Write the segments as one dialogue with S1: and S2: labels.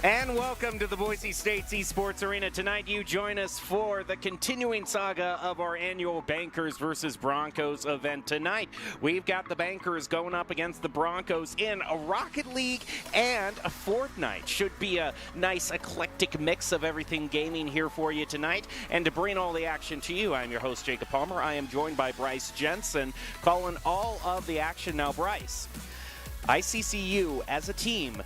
S1: And welcome to the Boise State's Esports Arena. Tonight you join us for the continuing saga of our annual Bankers versus Broncos event. Tonight we've got the Bankers going up against the Broncos in a Rocket League and a Fortnite. Should be a nice eclectic mix of everything gaming here for you tonight. And to bring all the action to you, I'm your host Jacob Palmer. I am joined by Bryce Jensen calling all of the action. Now Bryce, ICCU as a team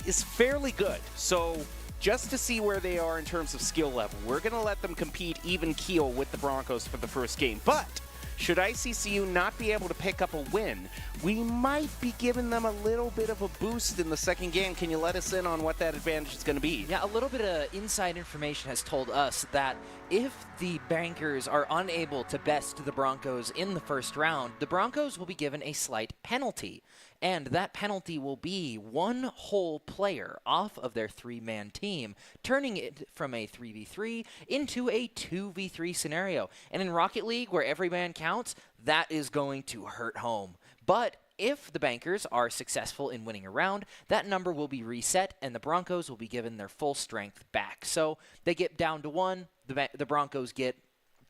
S1: is fairly good. So just to see where they are in terms of skill level, we're going to let them compete even keel with the Broncos for the first game. But should ICCU not be able to pick up a win, we might be giving them a little bit of a boost in the second game. Can you let us in on what that advantage is going to be?
S2: Yeah, a little bit of inside information has told us that if the Bankers are unable to best the Broncos in the first round, the Broncos will be given a slight penalty. And that penalty will be one whole player off of their three-man team, turning it from a 3v3 into a 2v3 scenario. And in Rocket League, where every man counts, that is going to hurt home. But if the Bankers are successful in winning a round, that number will be reset, and the Broncos will be given their full strength back. So they get down to one, the Broncos get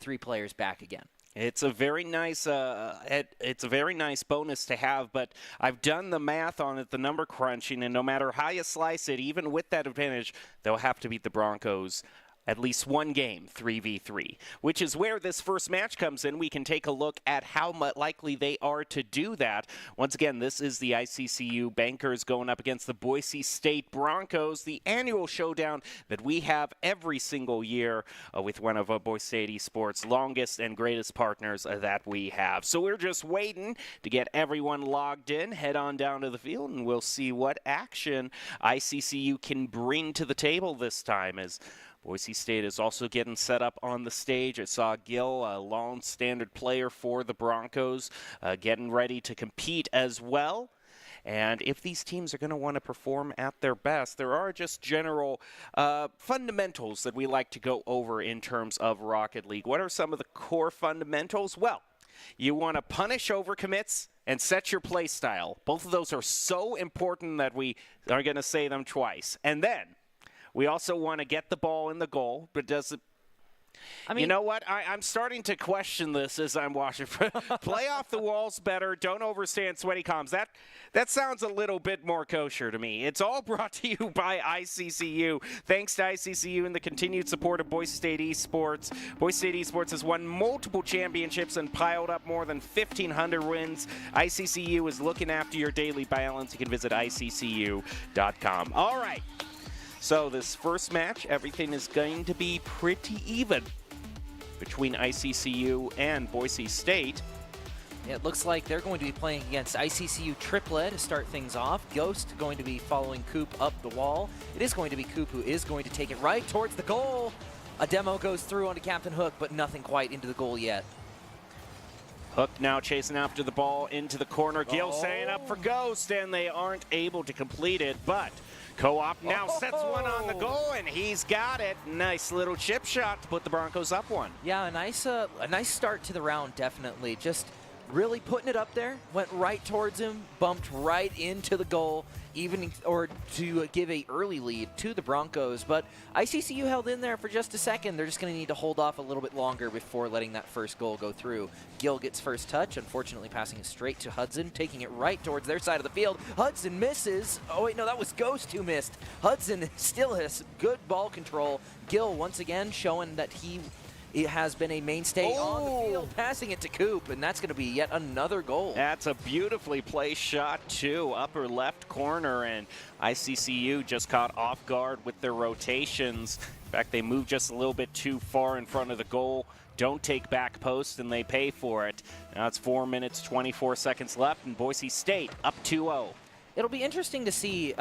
S2: 3 players back again.
S1: It's a very nice bonus to have, but I've done the math on it, the number crunching, and no matter how you slice it, even with that advantage, they'll have to beat the Broncos at least one game, 3v3, which is where this first match comes in. We can take a look at how likely they are to do that. Once again, this is the ICCU Bankers going up against the Boise State Broncos, the annual showdown that we have every single year with one of Boise State Esports' longest and greatest partners that we have. So we're just waiting to get everyone logged in, head on down to the field, and we'll see what action ICCU can bring to the table this time, as Boise State is also getting set up on the stage. I saw Gil, a long standard player for the Broncos, getting ready to compete as well. And if these teams are going to want to perform at their best, there are just general fundamentals that we like to go over in terms of Rocket League. What are some of the core fundamentals? Well, you want to punish overcommits and set your play style. Both of those are so important that we are going to say them twice. And then we also want to get the ball in the goal, but does it? You know what? I'm starting to question this as I'm watching. Play off the walls better. Don't overstand sweaty comms. That sounds a little bit more kosher to me. It's all brought to you by ICCU. Thanks to ICCU and the continued support of Boise State Esports. Boise State Esports has won multiple championships and piled up more than 1,500 wins. ICCU is looking after your daily balance. You can visit ICCU.com. All right. So this first match, everything is going to be pretty even between ICCU and Boise State.
S2: Yeah, it looks like they're going to be playing against ICCU Triplet to start things off. Ghost going to be following Coop up the wall. It is going to be Coop who is going to take it right towards the goal. A demo goes through onto Captain Hook, but nothing quite into the goal yet.
S1: Hook now chasing after the ball into the corner. Gil setting up for Ghost, and they aren't able to complete it, but Co-op now sets one on the goal, and he's got it. Nice little chip shot to put the Broncos up one.
S2: Yeah, a nice start to the round, definitely. Just really putting it up there. Went right towards him, bumped right into the goal, or to give a early lead to the Broncos. But ICCU held in there for just a second. They're just going to need to hold off a little bit longer before letting that first goal go through. Gil gets first touch, unfortunately passing it straight to Hudson, taking it right towards their side of the field. Hudson misses. Oh, wait, no, that was Ghost who missed. Hudson still has good ball control. Gil, once again, showing that it has been a mainstay on the field, passing it to Coop, and that's going to be yet another goal.
S1: That's a beautifully placed shot, too. Upper left corner, and ICCU just caught off guard with their rotations. In fact, they moved just a little bit too far in front of the goal. Don't take back post, and they pay for it. Now it's 4 minutes, 24 seconds left, and Boise State up 2-0.
S2: It'll be interesting to see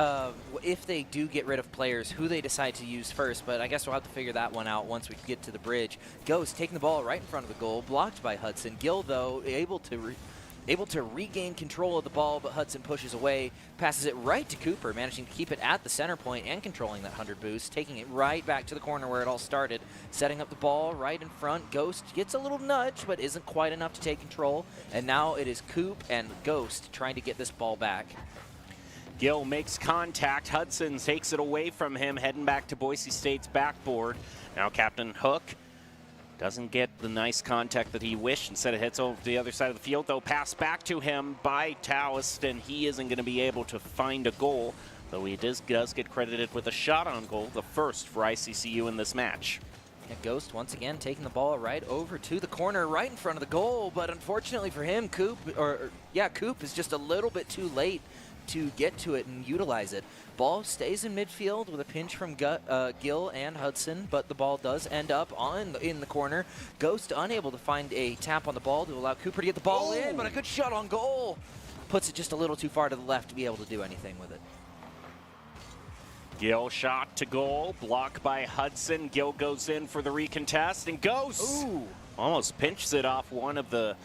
S2: if they do get rid of players, who they decide to use first, but I guess we'll have to figure that one out once we get to the bridge. Ghost taking the ball right in front of the goal, blocked by Hudson. Gil, though, able to regain control of the ball, but Hudson pushes away, passes it right to Cooper, managing to keep it at the center point and controlling that 100 boost, taking it right back to the corner where it all started, setting up the ball right in front. Ghost gets a little nudge, but isn't quite enough to take control, and now it is Coop and Ghost trying to get this ball back.
S1: Gill makes contact. Hudson takes it away from him, heading back to Boise State's backboard. Now Captain Hook doesn't get the nice contact that he wished. Instead, it hits over to the other side of the field, though. Pass back to him by Taoist, and he isn't going to be able to find a goal, though he does get credited with a shot on goal, the first for ICCU in this match.
S2: And Ghost once again taking the ball right over to the corner, right in front of the goal. But unfortunately for him, Coop is just a little bit too late to get to it and utilize it. Ball stays in midfield with a pinch from Gill and Hudson, but the ball does end up in the corner. Ghost unable to find a tap on the ball to allow Cooper to get the ball in, but a good shot on goal. Puts it just a little too far to the left to be able to do anything with it.
S1: Gill shot to goal, blocked by Hudson. Gill goes in for the recontest, and Ghost almost pinches it off one of the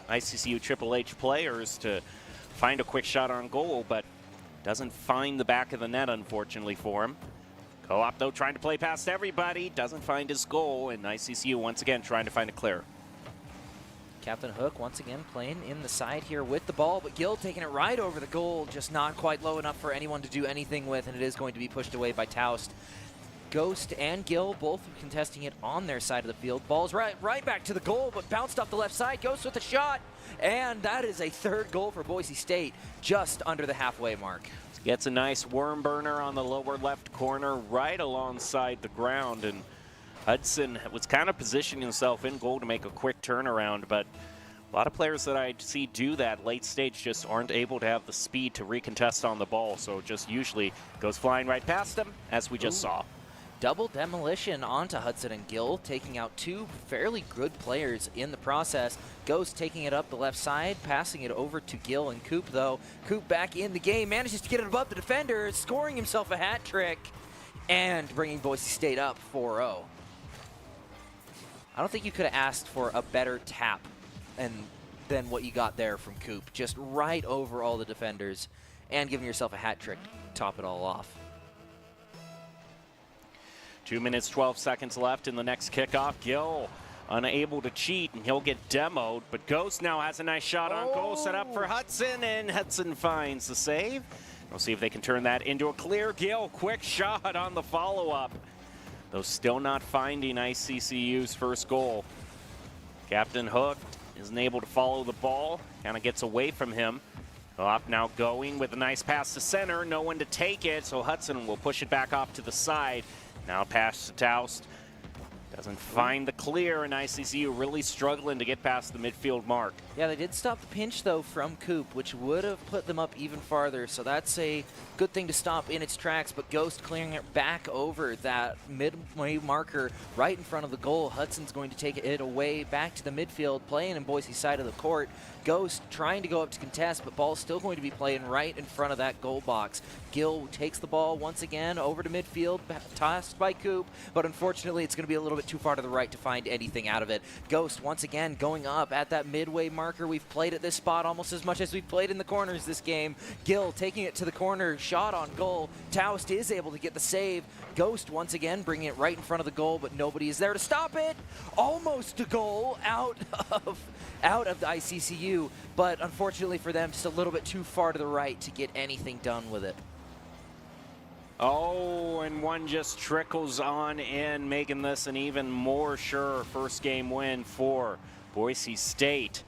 S1: ICCU Triple H players to find a quick shot on goal, but doesn't find the back of the net, unfortunately for him. Co-op, though, trying to play past everybody, doesn't find his goal, and ICCU once again trying to find a clear.
S2: Captain Hook once again playing in the side here with the ball, but Gill taking it right over the goal, just not quite low enough for anyone to do anything with, and it is going to be pushed away by Taust. Ghost and Gill both contesting it on their side of the field. Ball's right back to the goal, but bounced off the left side. Ghost with a shot, and that is a third goal for Boise State, just under the halfway mark.
S1: Gets a nice worm burner on the lower left corner, right alongside the ground, and Hudson was kind of positioning himself in goal to make a quick turnaround, but a lot of players that I see do that late stage just aren't able to have the speed to recontest on the ball, so just usually goes flying right past them, as we just saw.
S2: Double demolition onto Hudson and Gill, taking out two fairly good players in the process. Ghost taking it up the left side, passing it over to Gill and Coop, though. Coop back in the game, manages to get it above the defender, scoring himself a hat trick, and bringing Boise State up 4-0. I don't think you could have asked for a better tap than what you got there from Coop. Just right over all the defenders and giving yourself a hat trick to top it all off.
S1: 2 minutes, 12 seconds left in the next kickoff. Gill unable to cheat, and he'll get demoed, but Ghost now has a nice shot on goal set up for Hudson, and Hudson finds the save. We'll see if they can turn that into a clear. Gill, quick shot on the follow-up, though still not finding ICCU's first goal. Captain Hook isn't able to follow the ball, kind of gets away from him. Up now going with a nice pass to center, no one to take it, so Hudson will push it back off to the side. Now pass to Taust. Doesn't find the clear, and ICCU really struggling to get past the midfield mark.
S2: Yeah, they did stop the pinch, though, from Coop, which would have put them up even farther, so that's a good thing to stop in its tracks, but Ghost clearing it back over that midway marker right in front of the goal. Hudson's going to take it away back to the midfield, playing in Boise's side of the court. Ghost trying to go up to contest, but ball's still going to be playing right in front of that goal box. Gill takes the ball once again over to midfield, tossed by Coop, but unfortunately it's going to be a little bit too far to the right to find anything out of it. Ghost once again going up at that midway marker. We've played at this spot almost as much as we've played in the corners this game. Gill taking it to the corner, shot on goal. Taust is able to get the save. Ghost once again bringing it right in front of the goal, but nobody is there to stop it. Almost a goal out of the ICCU, but unfortunately for them, just a little bit too far to the right to get anything done with it.
S1: Oh, and one just trickles on in, making this an even more sure first game win for Boise State.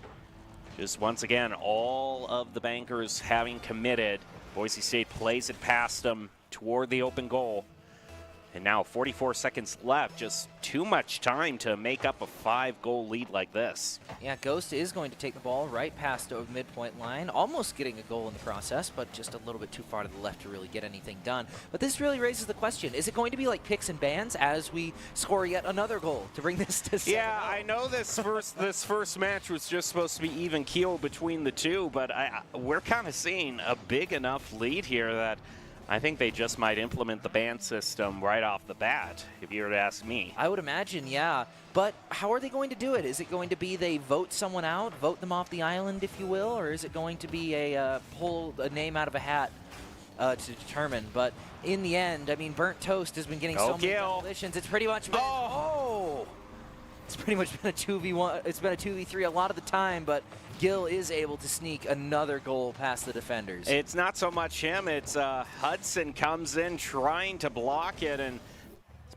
S1: Just once again, all of the bankers having committed. Boise State plays it past them toward the open goal. And now 44 seconds left, just too much time to make up a 5-goal lead like this.
S2: Yeah, Ghost is going to take the ball right past the midpoint line, almost getting a goal in the process, but just a little bit too far to the left to really get anything done. But this really raises the question, is it going to be like picks and bans as we score yet another goal to bring this to 7-0?
S1: Yeah, I know this first match was just supposed to be even keel between the two, but we're kind of seeing a big enough lead here that I think they just might implement the ban system right off the bat, if you were to ask me.
S2: I would imagine, yeah. But how are they going to do it? Is it going to be they vote someone out, vote them off the island, if you will, or is it going to be pull a name out of a hat to determine? But in the end, I mean, Burnt Toast has been getting so many demolitions. It's pretty much been, It's pretty much been a 2v1. It's been a 2v3 a lot of the time, but Gill is able to sneak another goal past the defenders.
S1: It's not so much him. It's Hudson comes in trying to block it and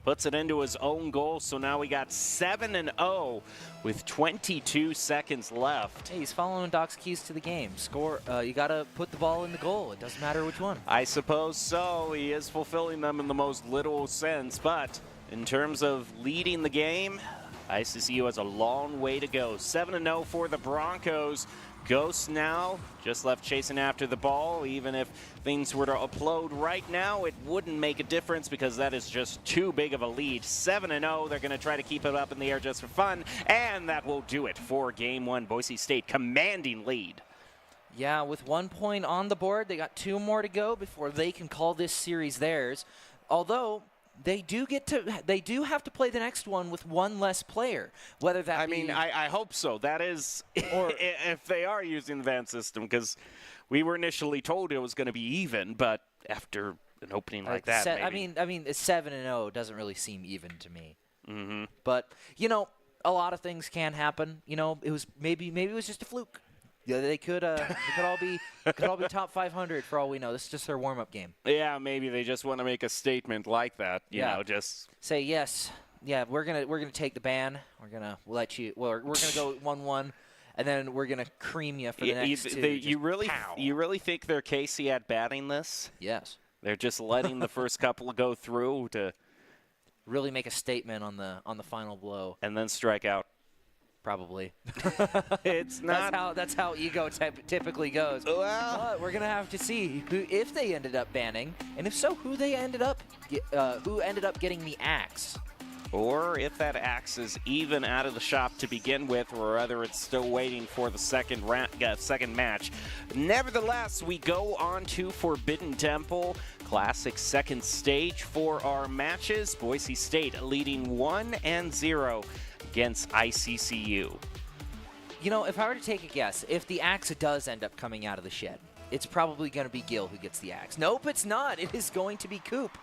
S1: puts it into his own goal. So now we got 7-0 with 22 seconds left.
S2: Hey, he's following Doc's keys to the game. Score. You got to put the ball in the goal. It doesn't matter which one.
S1: I suppose so. He is fulfilling them in the most literal sense. But in terms of leading the game, ICCU has a long way to go. 7-0 for the Broncos. Ghost now just left chasing after the ball. Even if things were to upload right now, it wouldn't make a difference because that is just too big of a lead. 7-0, they're going to try to keep it up in the air just for fun, and that will do it for Game 1. Boise State commanding lead.
S2: Yeah, with 1 point on the board, they got 2 more to go before they can call this series theirs. Although they do have to play the next one with 1 less player. Whether that
S1: I hope so. That is, or if they are using the van system, because we were initially told it was going to be even, but after an opening like that, maybe.
S2: I mean, 7-0 doesn't really seem even to me.
S1: Mm-hmm.
S2: But a lot of things can happen. It was maybe it was just a fluke. Yeah, they could all be top 500 for all we know. This is just their warm-up game.
S1: Yeah, maybe they just want to make a statement like that. You know, just
S2: say yes. Yeah, we're gonna take the ban. We're gonna let you. Well, we're gonna go 1-1, and then we're gonna cream you for the next two.
S1: You really think they're Casey at batting this?
S2: Yes.
S1: They're just letting the first couple go through to
S2: really make a statement on the final blow,
S1: and then strike out.
S2: Probably.
S1: It's not.
S2: That's how ego typically goes.
S1: Well,
S2: but we're gonna have to see if they ended up banning, and if so, who ended up getting the axe,
S1: or if that axe is even out of the shop to begin with, or whether it's still waiting for the second match. Nevertheless, we go on to Forbidden Temple. Classic second stage for our matches. Boise State leading 1-0 against ICCU.
S2: If I were to take a guess, if the axe does end up coming out of the shed, it's probably going to be Gill who gets the axe. Nope, it's not. It is going to be Coop.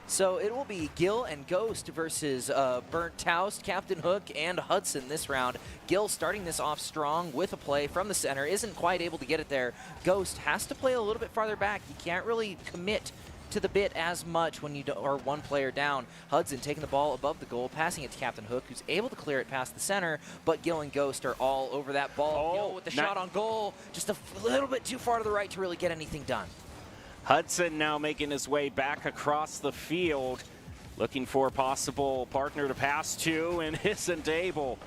S2: So it will be Gill and Ghost versus Burnt Toast, Captain Hook, and Hudson this round. Gill starting this off strong with a play from the center. Isn't quite able to get it there. Ghost has to play a little bit farther back. He can't really commit to the bit as much when you are 1 player down. Hudson taking the ball above the goal, passing it to Captain Hook, who's able to clear it past the center, but Gill and Ghost are all over that ball. Gill with the shot on goal, just a little bit too far to the right to really get anything done.
S1: Hudson now making his way back across the field, looking for a possible partner to pass to, and isn't able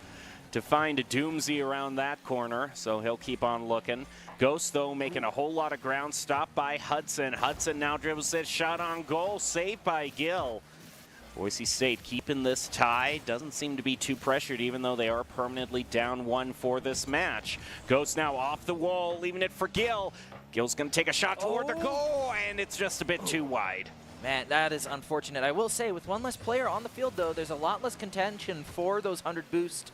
S1: to find a Doomsy around that corner, so he'll keep on looking. Ghost, though, making a whole lot of ground. Stopped by Hudson. Hudson now dribbles this shot on goal, saved by Gill. Boise State keeping this tie. Doesn't seem to be too pressured, even though they are permanently down 1 for this match. Ghost now off the wall, leaving it for Gill. Gill's going to take a shot toward the goal, and it's just a bit too wide.
S2: Man, that is unfortunate. I will say, with 1 less player on the field, though, there's a lot less contention for those 100 boost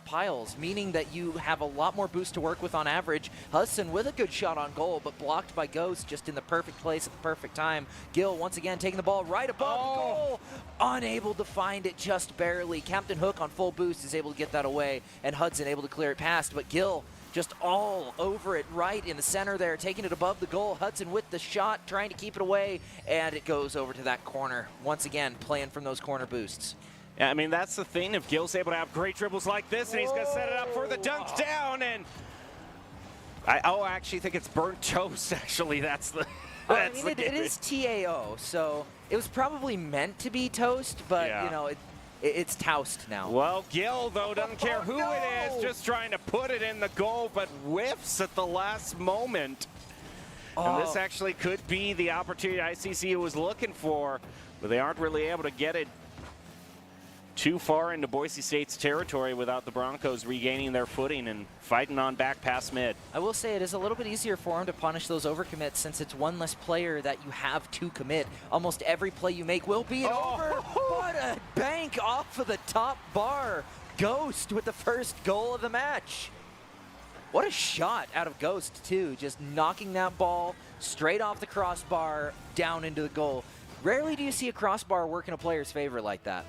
S2: piles, meaning that you have a lot more boost to work with on average. Hudson with a good shot on goal, but blocked by Ghost just in the perfect place at the perfect time. Gill once again taking the ball right above the goal, unable to find it just barely. Captain Hook on full boost is able to get that away, and Hudson able to clear it past, but Gill just all over it right in the center there, taking it above the goal. Hudson with the shot, trying to keep it away, and it goes over to that corner. Once again, playing from those corner boosts.
S1: Yeah, I mean, that's the thing. If Gill's able to have great dribbles like this, and he's going to set it up for the dunk down, and I actually think it's Burnt Toast, actually. That's the...
S2: it is TAO, so it was probably meant to be toast, but, it's toast now.
S1: Well, Gill, though, doesn't care who it is, just trying to put it in the goal, but whiffs at the last moment. And this actually could be the opportunity ICCU was looking for, but they aren't really able to get it too far into Boise State's territory without the Broncos regaining their footing and fighting on back past mid.
S2: I will say it is a little bit easier for them to punish those overcommits since it's 1 less player that you have to commit. Almost every play you make will be an over. What a bank off of the top bar. Ghost with the first goal of the match. What a shot out of Ghost, too. Just knocking that ball straight off the crossbar down into the goal. Rarely do you see a crossbar work in a player's favor like that.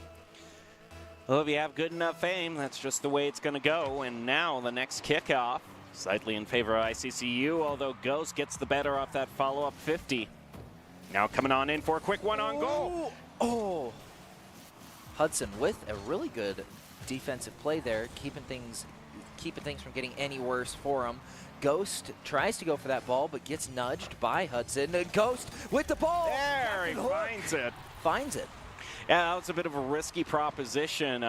S1: Well, if you have good enough aim, that's just the way it's going to go. And now the next kickoff, slightly in favor of ICCU, although Ghost gets the better off that follow-up 50. Now coming on in for a quick one on goal.
S2: Oh! Hudson with a really good defensive play there, keeping things from getting any worse for him. Ghost tries to go for that ball, but gets nudged by Hudson. Ghost with the ball.
S1: There, he finds it.
S2: Finds it.
S1: Yeah, that was a bit of a risky proposition.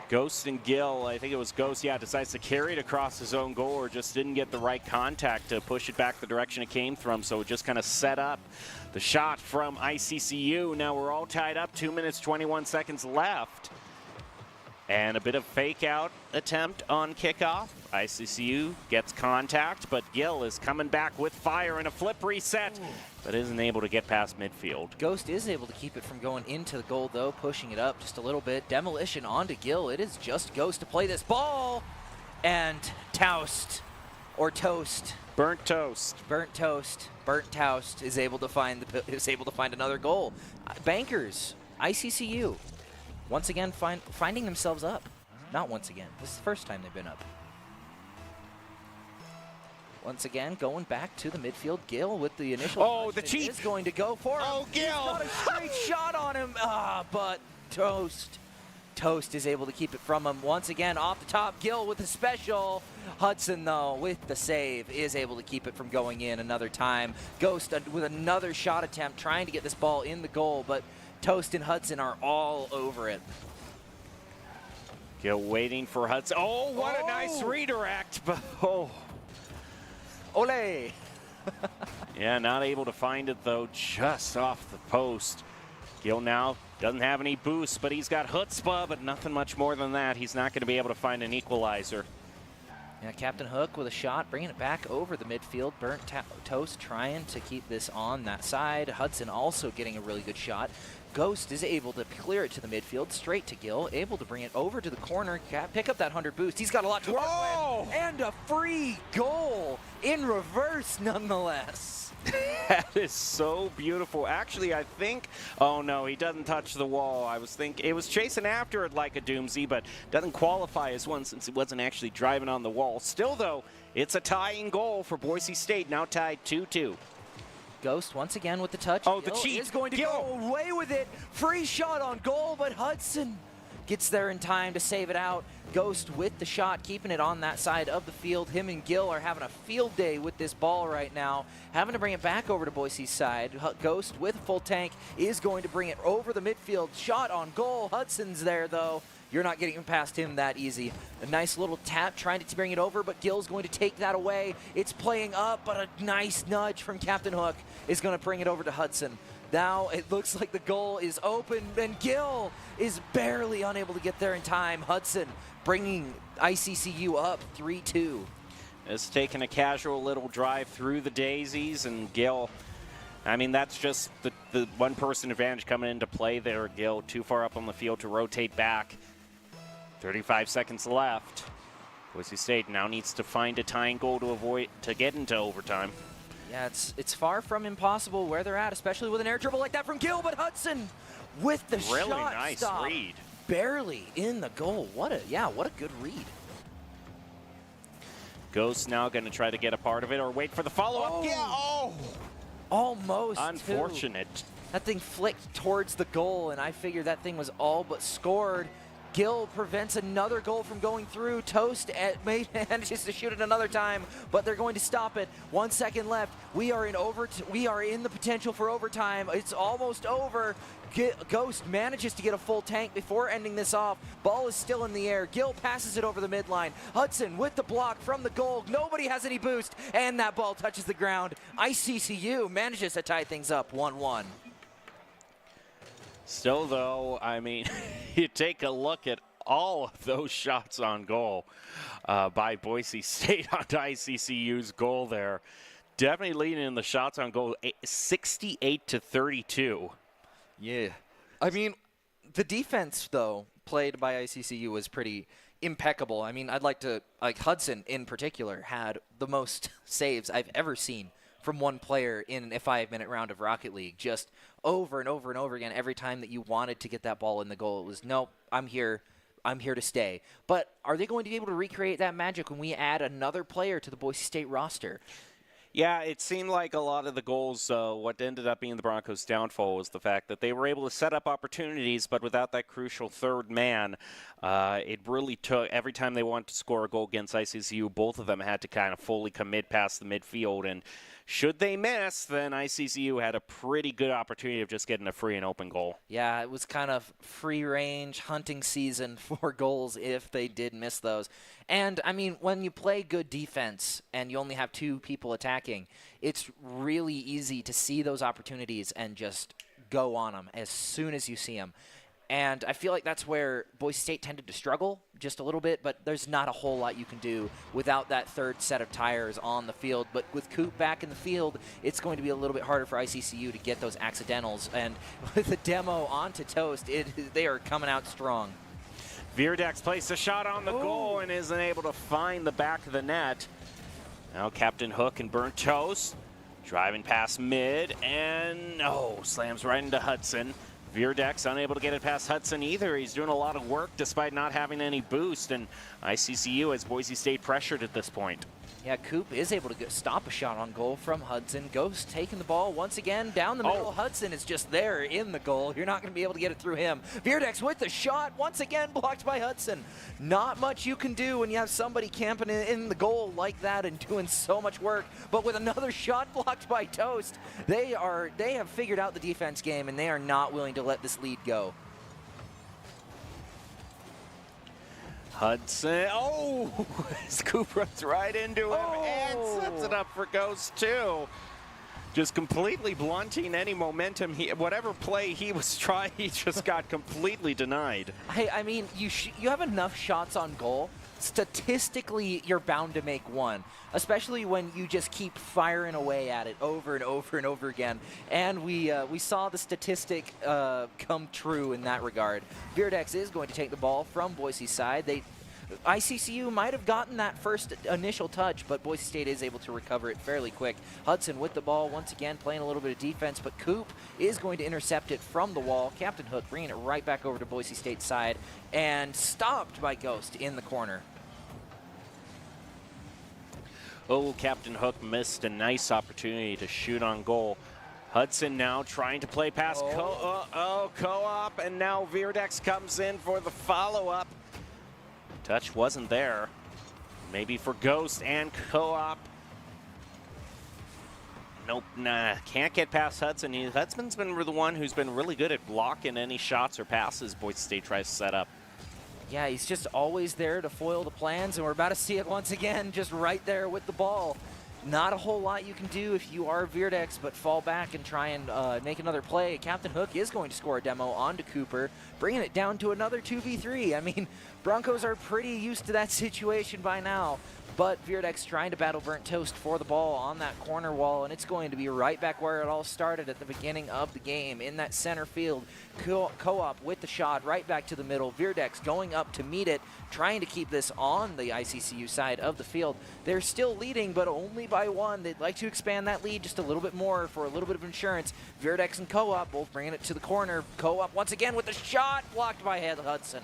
S1: Ghost and Gill, I think it was Ghost, decides to carry it across his own goal or just didn't get the right contact to push it back the direction it came from. So it just kind of set up the shot from ICCU. Now we're all tied up, 2 minutes, 21 seconds left. And a bit of fake out attempt on kickoff. ICCU gets contact, but Gill is coming back with fire and a flip reset, but isn't able to get past midfield.
S2: Ghost is able to keep it from going into the goal, though, pushing it up just a little bit. Demolition onto Gill. It is just Ghost to play this ball. And toast.
S1: Burnt toast.
S2: Burnt toast is able to find another goal. Bankers, ICCU, once again finding themselves up. Not once again. This is the first time they've been up. Once again, going back to the midfield. Gill with the initial.
S1: Oh, the cheat
S2: is going to go for him.
S1: Oh, Gill!
S2: He's got a straight shot on him. But Toast is able to keep it from him. Once again, off the top, Gill with the special. Hudson, though, with the save, is able to keep it from going in another time. Ghost with another shot attempt, trying to get this ball in the goal, but Toast and Hudson are all over it.
S1: Gill waiting for Hudson. Oh, what a nice redirect. Oh.
S2: Ole!
S1: Yeah, not able to find it, though, just off the post. Gill now doesn't have any boost, but he's got chutzpah, but nothing much more than that. He's not going to be able to find an equalizer.
S2: Yeah, Captain Hook with a shot, bringing it back over the midfield. Burnt Toast trying to keep this on that side. Hudson also getting a really good shot. Ghost is able to clear it to the midfield, straight to Gill, able to bring it over to the corner, pick up that 100 boost. He's got a lot to work with, and a free goal in reverse nonetheless.
S1: That is so beautiful. Actually, I think, oh no, he doesn't touch the wall. I was thinking, it was chasing after it like a Doomsy, but doesn't qualify as one since it wasn't actually driving on the wall. Still though, it's a tying goal for Boise State, now tied 2-2.
S2: Ghost once again with the touch.
S1: Oh,
S2: Gill
S1: the cheat.
S2: is going to go away with it. Free shot on goal, but Hudson gets there in time to save it out. Ghost with the shot, keeping it on that side of the field. Him and Gill are having a field day with this ball right now, having to bring it back over to Boise's side. Ghost with full tank is going to bring it over the midfield. Shot on goal. Hudson's there, though. You're not getting past him that easy. A nice little tap trying to bring it over, but Gill's going to take that away. It's playing up, but a nice nudge from Captain Hook is going to bring it over to Hudson. Now it looks like the goal is open, and Gill is barely unable to get there in time. Hudson bringing ICCU up 3-2.
S1: It's taking a casual little drive through the daisies, and Gill, I mean, that's just the one-person advantage coming into play there. Gill too far up on the field to rotate back. 35 seconds left. Boise State now needs to find a tying goal to get into overtime.
S2: Yeah, it's far from impossible where they're at, especially with an air dribble like that from Gill, but Hudson with the
S1: really
S2: shot
S1: nice
S2: stop.
S1: read.
S2: Barely in the goal. What a good read.
S1: Ghost now going to try to get a part of it or wait for the follow-up.
S2: Oh.
S1: Yeah, oh!
S2: Almost.
S1: Unfortunate.
S2: Too. That thing flicked towards the goal, and I figured that thing was all but scored. Gill prevents another goal from going through. Toast manages to shoot it another time, but they're going to stop it. 1 second left. We are in the potential for overtime. It's almost over. Ghost manages to get a full tank before ending this off. Ball is still in the air. Gill passes it over the midline. Hudson with the block from the goal. Nobody has any boost, and that ball touches the ground. ICCU manages to tie things up 1-1.
S1: Still, though, I mean, you take a look at all of those shots on goal by Boise State onto ICCU's goal there. Definitely leading in the shots on goal, 68-32.
S2: Yeah. I mean, the defense, though, played by ICCU was pretty impeccable. I mean, Hudson in particular had the most saves I've ever seen from one player in a 5-minute round of Rocket League. Just over and over and over again, every time that you wanted to get that ball in the goal, it was, nope, I'm here. I'm here to stay. But are they going to be able to recreate that magic when we add another player to the Boise State roster?
S1: Yeah, it seemed like a lot of the goals, what ended up being the Broncos' downfall was the fact that they were able to set up opportunities, but without that crucial third man, it really took, every time they wanted to score a goal against ICCU, both of them had to kind of fully commit past the midfield, and should they miss, then ICCU had a pretty good opportunity of just getting a free and open goal.
S2: Yeah, it was kind of free-range hunting season for goals if they did miss those. And, I mean, when you play good defense and you only have 2 people attacking, it's really easy to see those opportunities and just go on them as soon as you see them. And I feel like that's where Boise State tended to struggle just a little bit, but there's not a whole lot you can do without that third set of tires on the field. But with Coop back in the field, it's going to be a little bit harder for ICCU to get those accidentals. And with the demo onto Toast, they are coming out strong.
S1: Vierdex placed a shot on the goal and isn't able to find the back of the net. Now Captain Hook and Burnt Toast driving past mid, and slams right into Hudson. Vierdex unable to get it past Hudson either. He's doing a lot of work despite not having any boost, and ICCU has Boise State pressured at this point.
S2: Yeah, Coop is able to stop a shot on goal from Hudson. Ghost taking the ball once again down the middle. Hudson is just there in the goal. You're not going to be able to get it through him. Vierdex with the shot, once again blocked by Hudson. Not much you can do when you have somebody camping in the goal like that and doing so much work. But with another shot blocked by Toast, they have figured out the defense game, and they are not willing to let this lead go.
S1: Hudson, Scoop runs right into him and sets it up for Ghost too. Just completely blunting any momentum. Whatever play he was trying, he just got completely denied.
S2: I mean, you have enough shots on goal. Statistically, you're bound to make one, especially when you just keep firing away at it over and over and over again. And we saw the statistic come true in that regard. Vierdex is going to take the ball from Boise's side. ICCU might have gotten that first initial touch, but Boise State is able to recover it fairly quick. Hudson with the ball once again, playing a little bit of defense, but Coop is going to intercept it from the wall. Captain Hook bringing it right back over to Boise State's side, and stopped by Ghost in the corner.
S1: Captain Hook missed a nice opportunity to shoot on goal. Hudson now trying to play past Co-op, and now Vierdex comes in for the follow-up. Touch wasn't there. Maybe for Ghost and Co-op. Nope, can't get past Hudson. Hudson's been the one who's been really good at blocking any shots or passes Boise State tries to set up.
S2: Yeah, he's just always there to foil the plans, and we're about to see it once again, just right there with the ball. Not a whole lot you can do if you are Vierdex, but fall back and try and make another play. Captain Hook is going to score a demo onto Cooper, bringing it down to another 2v3. I mean, Broncos are pretty used to that situation by now. But Vierdex trying to battle Burnt Toast for the ball on that corner wall, and it's going to be right back where it all started at the beginning of the game, in that center field. Co-op with the shot right back to the middle. Vierdex going up to meet it, trying to keep this on the ICCU side of the field. They're still leading, but only by 1. They'd like to expand that lead just a little bit more for a little bit of insurance. Vierdex and Co-op both bringing it to the corner. Co-op once again with the shot, blocked by Hudson.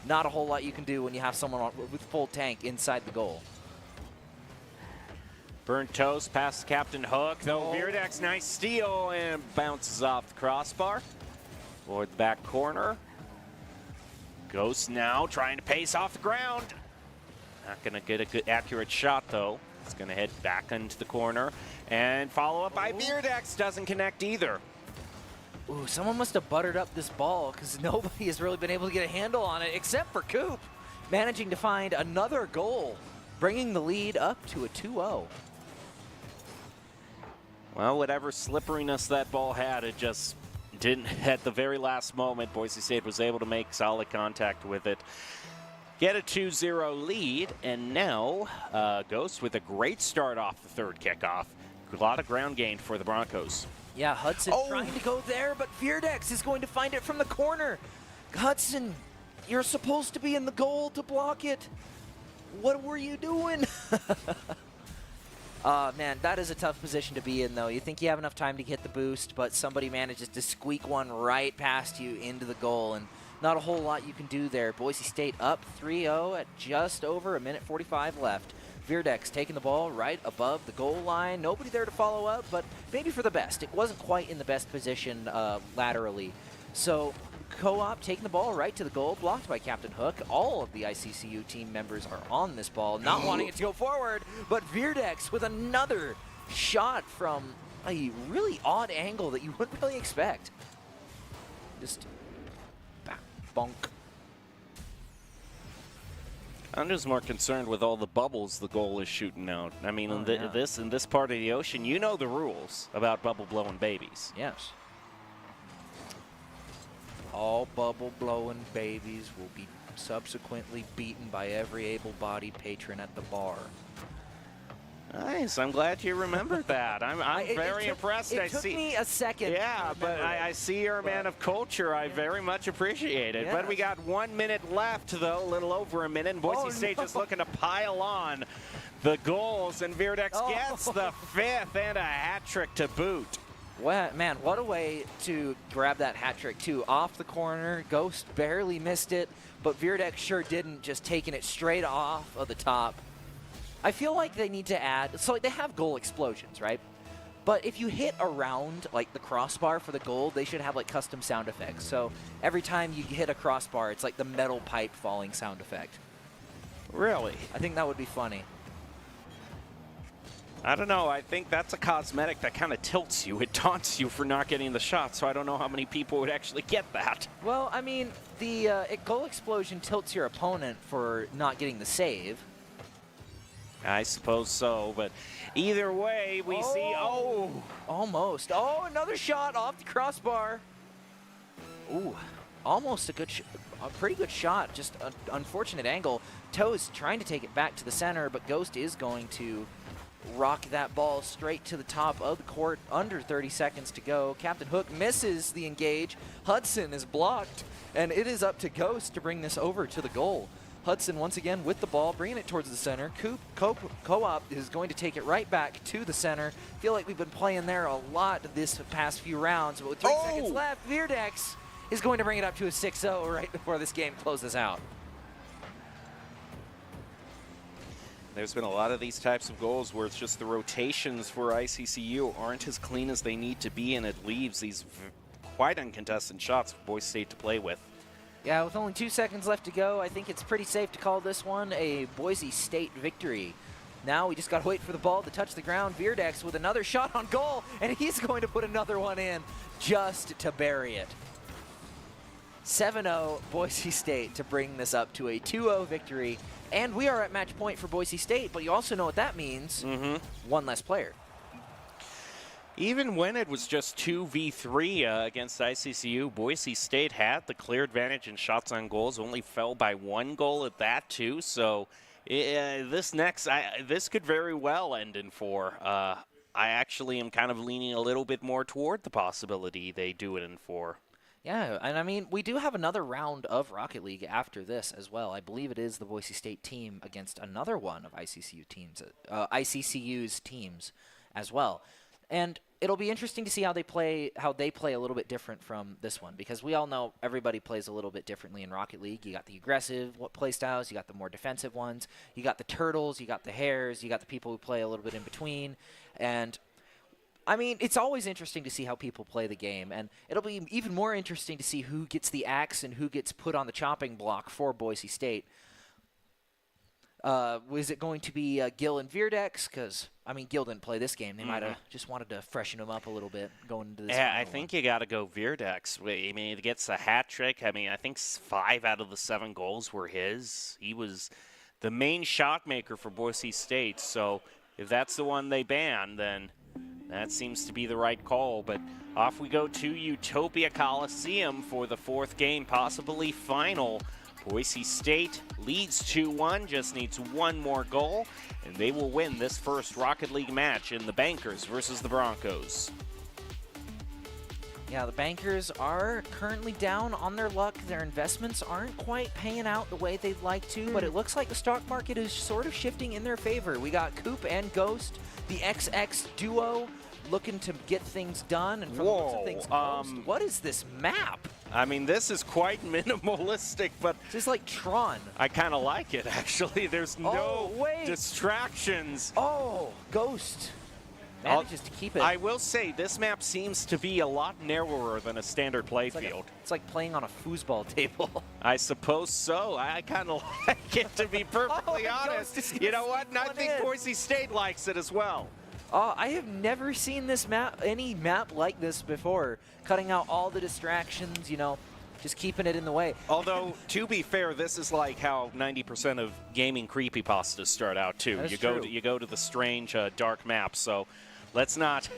S2: Not a whole lot you can do when you have someone with full tank inside the goal.
S1: Burnt Toast past Captain Hook, though. Vierdex, nice steal, and bounces off the crossbar. Toward the back corner. Ghost now trying to pace off the ground. Not going to get a good, accurate shot, though. It's going to head back into the corner. And follow up by Vierdex. Doesn't connect either.
S2: Ooh, someone must have buttered up this ball, because nobody has really been able to get a handle on it, except for Coop, managing to find another goal, bringing the lead up to a 2-0.
S1: Well, whatever slipperiness that ball had, it just didn't. At the very last moment, Boise State was able to make solid contact with it. Get a 2-0 lead, and now Ghost with a great start off the third kickoff. A lot of ground gain for the Broncos.
S2: Yeah, Hudson trying to go there, but Vierdex is going to find it from the corner. Hudson, you're supposed to be in the goal to block it. What were you doing? Man, that is a tough position to be in, though. You think you have enough time to get the boost, but somebody manages to squeak one right past you into the goal. And not a whole lot you can do there. Boise State up 3-0 at just over a minute 45 left. Virdex taking the ball right above the goal line. Nobody there to follow up, but maybe for the best. It wasn't quite in the best position laterally. So Co-op taking the ball right to the goal, blocked by Captain Hook. All of the ICCU team members are on this ball, not wanting it to go forward, but Virdex with another shot from a really odd angle that you wouldn't really expect. Just bonk.
S1: I'm just more concerned with all the bubbles the goal is shooting out. I mean, in this part of the ocean, you know the rules about bubble blowing babies.
S2: Yes. All bubble blowing babies will be subsequently beaten by every able-bodied patron at the bar.
S1: Nice. I'm glad you remembered that. I'm very impressed.
S2: It took me a second.
S1: Yeah, but I see you're a man of culture. I very much appreciate it.
S2: Yes.
S1: But we got 1 minute left, though, a little over a minute. And Boise State just looking to pile on the goals. And Virdex gets the 5th and a hat trick to boot.
S2: Well, man, what a way to grab that hat trick, too. Off the corner, Ghost barely missed it, but Virdex sure didn't, just taking it straight off of the top. I feel like they need to add, so like they have goal explosions, right? But if you hit around like the crossbar for the goal, they should have like custom sound effects. So every time you hit a crossbar, it's like the metal pipe falling sound effect.
S1: Really?
S2: I think that would be funny.
S1: I don't know. I think that's a cosmetic that kind of tilts you. It taunts you for not getting the shot, so I don't know how many people would actually get that.
S2: Well, I mean, the goal explosion tilts your opponent for not getting the save.
S1: I suppose so, but either way, we see,
S2: Almost. Oh, another shot off the crossbar. Ooh, almost a pretty good shot, just an unfortunate angle. Toes trying to take it back to the center, but Ghost is going to rock that ball straight to the top of the court, under 30 seconds to go. Captain Hook misses the engage. Hudson is blocked, and it is up to Ghost to bring this over to the goal. Hudson once again with the ball, bringing it towards the center. Co-op is going to take it right back to the center. Feel like we've been playing there a lot this past few rounds, but with 3 seconds left, Virdex is going to bring it up to a 6-0 right before this game closes out.
S1: There's been a lot of these types of goals where it's just the rotations for ICCU aren't as clean as they need to be, and it leaves these quite uncontested shots for Boise State to play with.
S2: Yeah, with only 2 seconds left to go, I think it's pretty safe to call this one a Boise State victory. Now we just got to wait for the ball to touch the ground. Virdex with another shot on goal, and he's going to put another one in just to bury it. 7-0 Boise State to bring this up to a 2-0 victory. And we are at match point for Boise State, but you also know what that means. One less player.
S1: Even when it was just 2v3 against ICCU, Boise State had the clear advantage in shots on goals, only fell by 1 goal at that, too. So this could very well end in 4. I actually am kind of leaning a little bit more toward the possibility they do it in 4.
S2: Yeah, and I mean, we do have another round of Rocket League after this as well. I believe it is the Boise State team against another one of ICCU's teams as well. And it'll be interesting to see how they play a little bit different from this one, because we all know everybody plays a little bit differently in Rocket League. You got the aggressive play styles, you got the more defensive ones, you got the turtles, you got the hares, you got the people who play a little bit in between. And I mean, it's always interesting to see how people play the game, and it'll be even more interesting to see who gets the axe and who gets put on the chopping block for Boise State. Was it going to be Gil and Virdex? Because, I mean, Gil didn't play this game. They might have just wanted to freshen him up a little bit going into this.
S1: Yeah, I think you got to go Virdex. I mean, he gets a hat trick. I mean, I think 5 out of the 7 goals were his. He was the main shot maker for Boise State. So if that's the one they ban, then that seems to be the right call. But off we go to Utopia Coliseum for the 4th game, possibly final. Boise State leads 2-1, just needs 1 more goal, and they will win this first Rocket League match in the Bankers versus the Broncos.
S2: Yeah, the Bankers are currently down on their luck. Their investments aren't quite paying out the way they'd like to, but it looks like the stock market is sort of shifting in their favor. We got Coop and Ghost, the XX duo, looking to get things done, and from the looks of things, Ghost, what is this map?
S1: I mean, this is quite minimalistic, but
S2: Just like Tron.
S1: I kind of like it, actually. There's no
S2: wait.
S1: distractions.
S2: Oh, Ghost manages to keep it.
S1: I will say, this map seems to be a lot narrower than a standard playfield.
S2: It's like playing on a foosball table.
S1: I suppose so. I kind of like it, to be perfectly
S2: Oh,
S1: honest. You know what? And I think Boise State likes it as well.
S2: I have never seen this map, any map like this before. Cutting out all the distractions, you know, just keeping it in the way.
S1: Although, to be fair, this is like how 90% of gaming creepypastas start out too.
S2: That's
S1: You
S2: true.
S1: go to the strange, dark maps. So let's not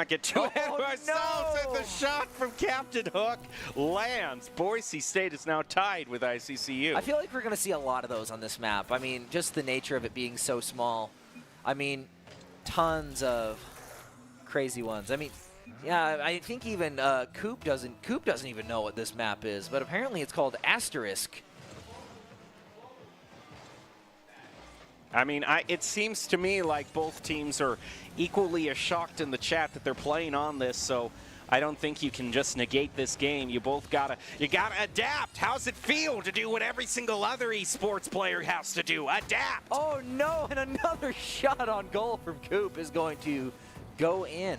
S1: get too ahead of ourselves.
S2: No!
S1: As the shot from Captain Hook lands. Boise State is now tied with ICCU.
S2: I feel like we're going to see a lot of those on this map. I mean, just the nature of it being so small. I mean, tons of crazy ones. I mean, yeah, I think even Coop doesn't even know what this map is, but apparently it's called Asterisk.
S1: I mean, it seems to me like both teams are equally as shocked in the chat that they're playing on this, so I don't think you can just negate this game. You gotta adapt. How's it feel to do what every single other esports player has to do? Adapt.
S2: Oh no, and another shot on goal from Coop is going to go in.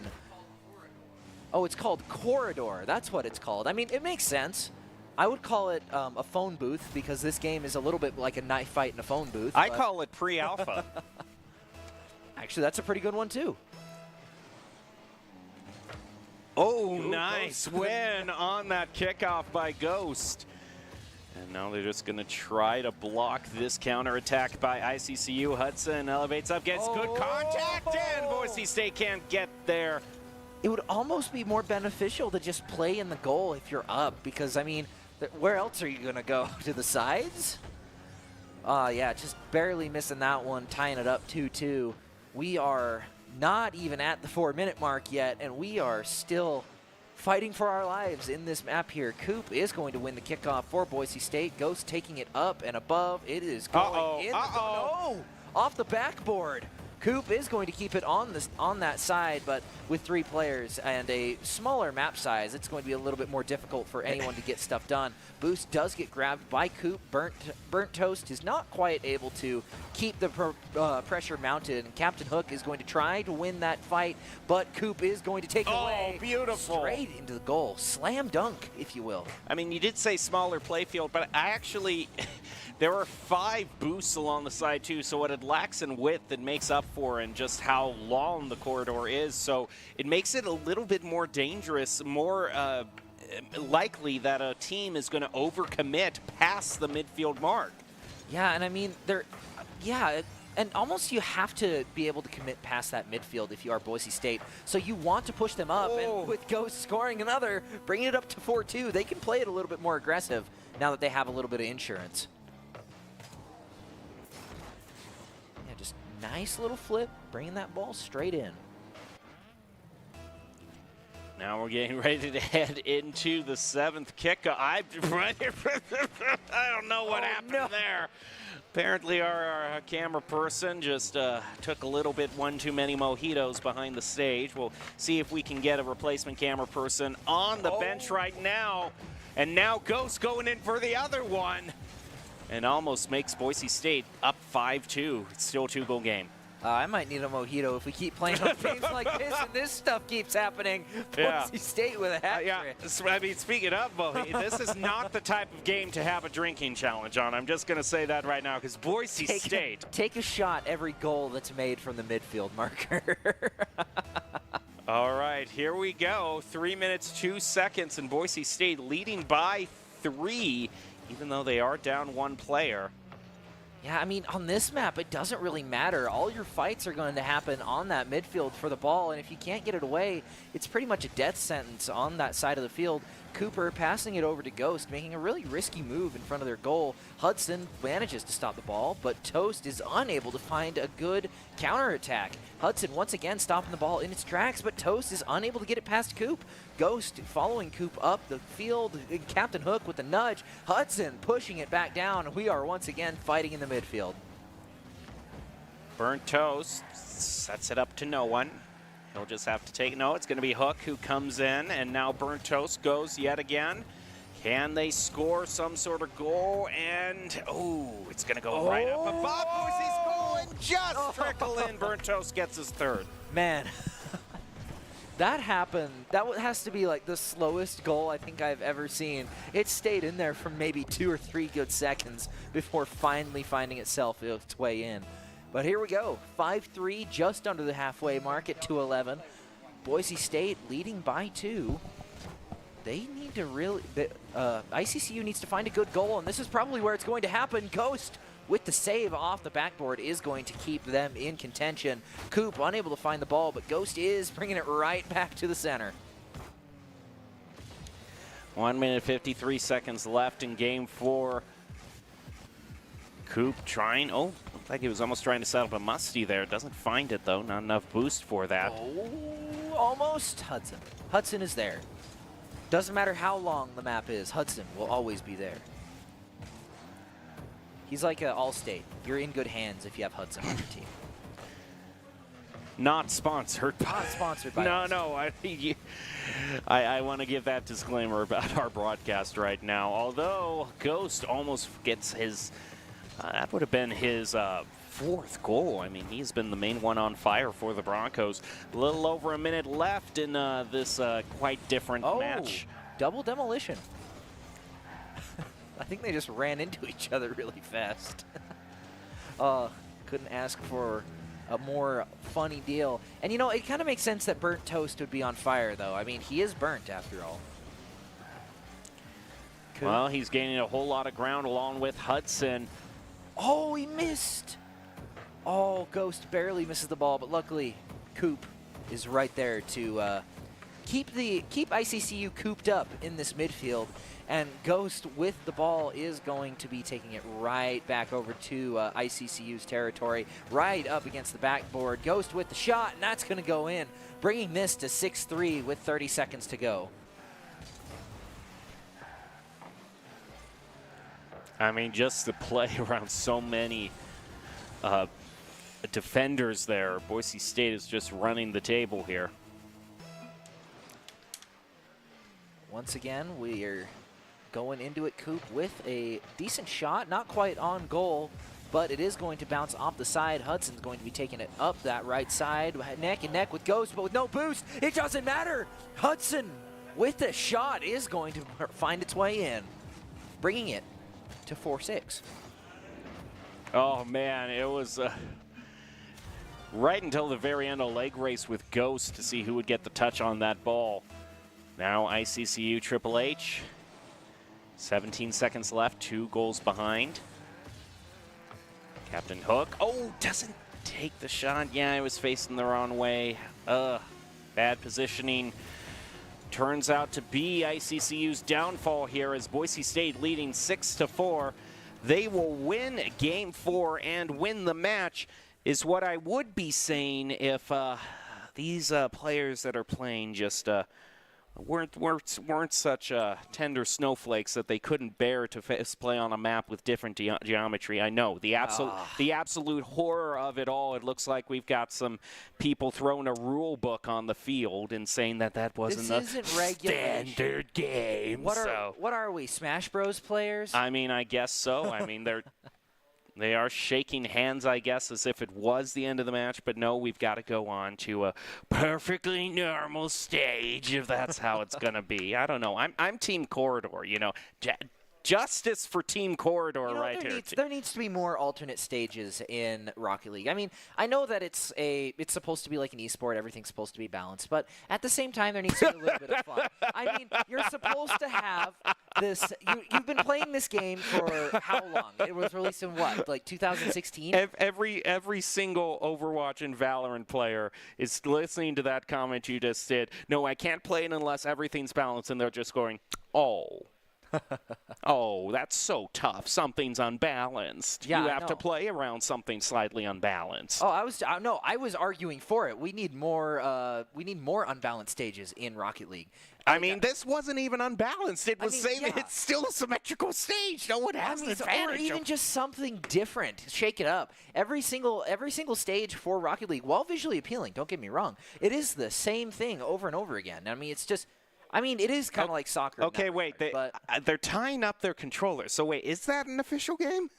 S2: Oh, it's called Corridor. That's what it's called. I mean, it makes sense. I would call it a phone booth because this game is a little bit like a knife fight in a phone booth.
S1: I call it pre-alpha.
S2: Actually, that's a pretty good one too.
S1: Oh, nice win on that kickoff by Ghost. And now they're just going to try to block this counterattack by ICCU. Hudson elevates up, gets good contact, and Boise State can't get there.
S2: It would almost be more beneficial to just play in the goal if you're up because, I mean, where else are you going to go? To the sides? Yeah, just barely missing that one, tying it up 2-2. We are not even at the 4-minute mark yet, and we are still fighting for our lives in this map here. Coop is going to win the kickoff for Boise State. Ghost taking it up and above. It is going in. No! Off the backboard. Coop is going to keep it on that side, but with 3 players and a smaller map size, it's going to be a little bit more difficult for anyone to get stuff done. Boost does get grabbed by Coop. Burnt Toast is not quite able to keep the pressure mounted, and Captain Hook is going to try to win that fight, but Coop is going to take it away.
S1: Beautiful.
S2: Straight into the goal. Slam dunk, if you will.
S1: I mean, you did say smaller playfield, but I actually... There are 5 boosts along the side, too, so what it lacks in width, it makes up for in just how long the corridor is. So it makes it a little bit more dangerous, more likely that a team is going to overcommit past the midfield mark.
S2: Yeah, and I mean, and almost you have to be able to commit past that midfield if you are Boise State. So you want to push them up, and with Ghost scoring another, bringing it up to 4-2, they can play it a little bit more aggressive now that they have a little bit of insurance. Just nice little flip, bringing that ball straight in.
S1: Now we're getting ready to head into the 7th kickoff. I don't know what happened there. Apparently our camera person just took a little bit one too many mojitos behind the stage. We'll see if we can get a replacement camera person on the bench right now. And now Ghost going in for the other one. And almost makes Boise State up 5-2. It's still a 2-goal game.
S2: I might need a mojito if we keep playing on games like this and this stuff keeps happening. Boise State with a hat trick.
S1: I mean, speaking of mojito, this is not the type of game to have a drinking challenge on. I'm just going to say that right now because Boise State.
S2: Take a shot every goal that's made from the midfield marker.
S1: All right, here we go. 3 minutes, 2 seconds, and Boise State leading by 3. Even though they are down 1 player.
S2: Yeah, I mean, on this map, it doesn't really matter. All your fights are going to happen on that midfield for the ball, and if you can't get it away, it's pretty much a death sentence on that side of the field. Cooper passing it over to Ghost, making a really risky move in front of their goal. Hudson manages to stop the ball, but Toast is unable to find a good counterattack. Hudson once again stopping the ball in its tracks, but Toast is unable to get it past Coop. Ghost following Coop up the field. Captain Hook with the nudge. Hudson pushing it back down. We are once again fighting in the midfield.
S1: Burnt Toast sets it up to no one. He'll just have to take, no, it's going to be Hook who comes in, and now Burnt Toast goes yet again. Can they score some sort of goal? And, oh, it's going to go right up above Boise's goal and just trickle in. Burnt Toast gets his third.
S2: Man, that happened. That has to be like the slowest goal I think I've ever seen. It stayed in there for maybe 2 or 3 good seconds before finally finding itself its way in. But here we go, 5-3, just under the halfway mark at 2:11. Boise State leading by 2. They need to really, ICCU needs to find a good goal, and this is probably where it's going to happen. Ghost with the save off the backboard is going to keep them in contention. Coop unable to find the ball, but Ghost is bringing it right back to the center.
S1: 1 minute 53 seconds left in game 4. Coop trying, oh, looked like he was almost trying to set up a musty there. Doesn't find it though, not enough boost for that.
S2: Oh, almost Hudson. Hudson is there. Doesn't matter how long the map is, Hudson will always be there. He's like an All-State. You're in good hands if you have Hudson on your team.
S1: Not sponsored.
S2: Not sponsored by
S1: No, I want to give that disclaimer about our broadcast right now. Although Ghost almost gets his, that would have been his 4th goal. I mean, he's been the main one on fire for the Broncos. A little over a minute left in this quite different match.
S2: Double demolition. I think they just ran into each other really fast. Couldn't ask for a more funny deal. And you know, it kind of makes sense that Burnt Toast would be on fire, though. I mean, he is burnt after all. Cool.
S1: Well, he's gaining a whole lot of ground along with Hudson.
S2: Oh, he missed. Oh, Ghost barely misses the ball, but luckily Coop is right there to keep ICCU cooped up in this midfield. And Ghost with the ball is going to be taking it right back over to ICCU's territory, right up against the backboard. Ghost with the shot, and that's going to go in, bringing this to 6-3 with 30 seconds to go.
S1: I mean, just the play around so many defenders there. Boise State is just running the table here.
S2: Once again, we are going into it, Coop, with a decent shot. Not quite on goal, but it is going to bounce off the side. Hudson's going to be taking it up that right side. Neck and neck with Ghost, but with no boost. It doesn't matter. Hudson with the shot is going to find its way in, bringing it to 4-6.
S1: Oh, man, it was right until the very end, a leg race with Ghost to see who would get the touch on that ball. Now ICCU Triple H. 17 seconds left, 2 goals behind. Captain Hook, oh, doesn't take the shot. Yeah, I was facing the wrong way. Bad positioning. Turns out to be ICCU's downfall here as Boise State leading 6-4. They will win game 4 and win the match is what I would be saying if these players that are playing just weren't such tender snowflakes that they couldn't bear to play on a map with different geometry. I know the absolute horror of it all. It looks like we've got some people throwing a rule book on the field and saying that wasn't a standard game.
S2: What are we, Smash Bros players?
S1: I mean, I guess so. I mean, they are shaking hands, I guess, as if it was the end of the match. But no, we've got to go on to a perfectly normal stage if that's how it's going to be. I don't know. I'm Team Corridor, you know. Justice for Team Corridor right here.
S2: There needs to be more alternate stages in Rocket League. I mean, I know that it's supposed to be like an esport. Everything's supposed to be balanced. But at the same time, there needs to be a little bit of fun. I mean, you're supposed to have this. You've been playing this game for how long? It was released in what, like 2016?
S1: Every single Overwatch and Valorant player is listening to that comment you just did. No, I can't play it unless everything's balanced. And they're just going, oh. Oh, that's so tough. Something's unbalanced.
S2: Yeah,
S1: you
S2: I
S1: have to
S2: know.
S1: play around something slightly unbalanced.
S2: Oh, I was arguing for it. We need more unbalanced stages in Rocket League.
S1: I mean, this wasn't even unbalanced. It was saying
S2: yeah.
S1: it's still a symmetrical stage. No one has an
S2: or
S1: advantage.
S2: even just something different. Shake it up. Every single stage for Rocket League, while visually appealing, don't get me wrong, it is the same thing over and over again. I mean, it is kind of like soccer.
S1: Okay, wait. They're tying up their controllers. So wait, is that an official game?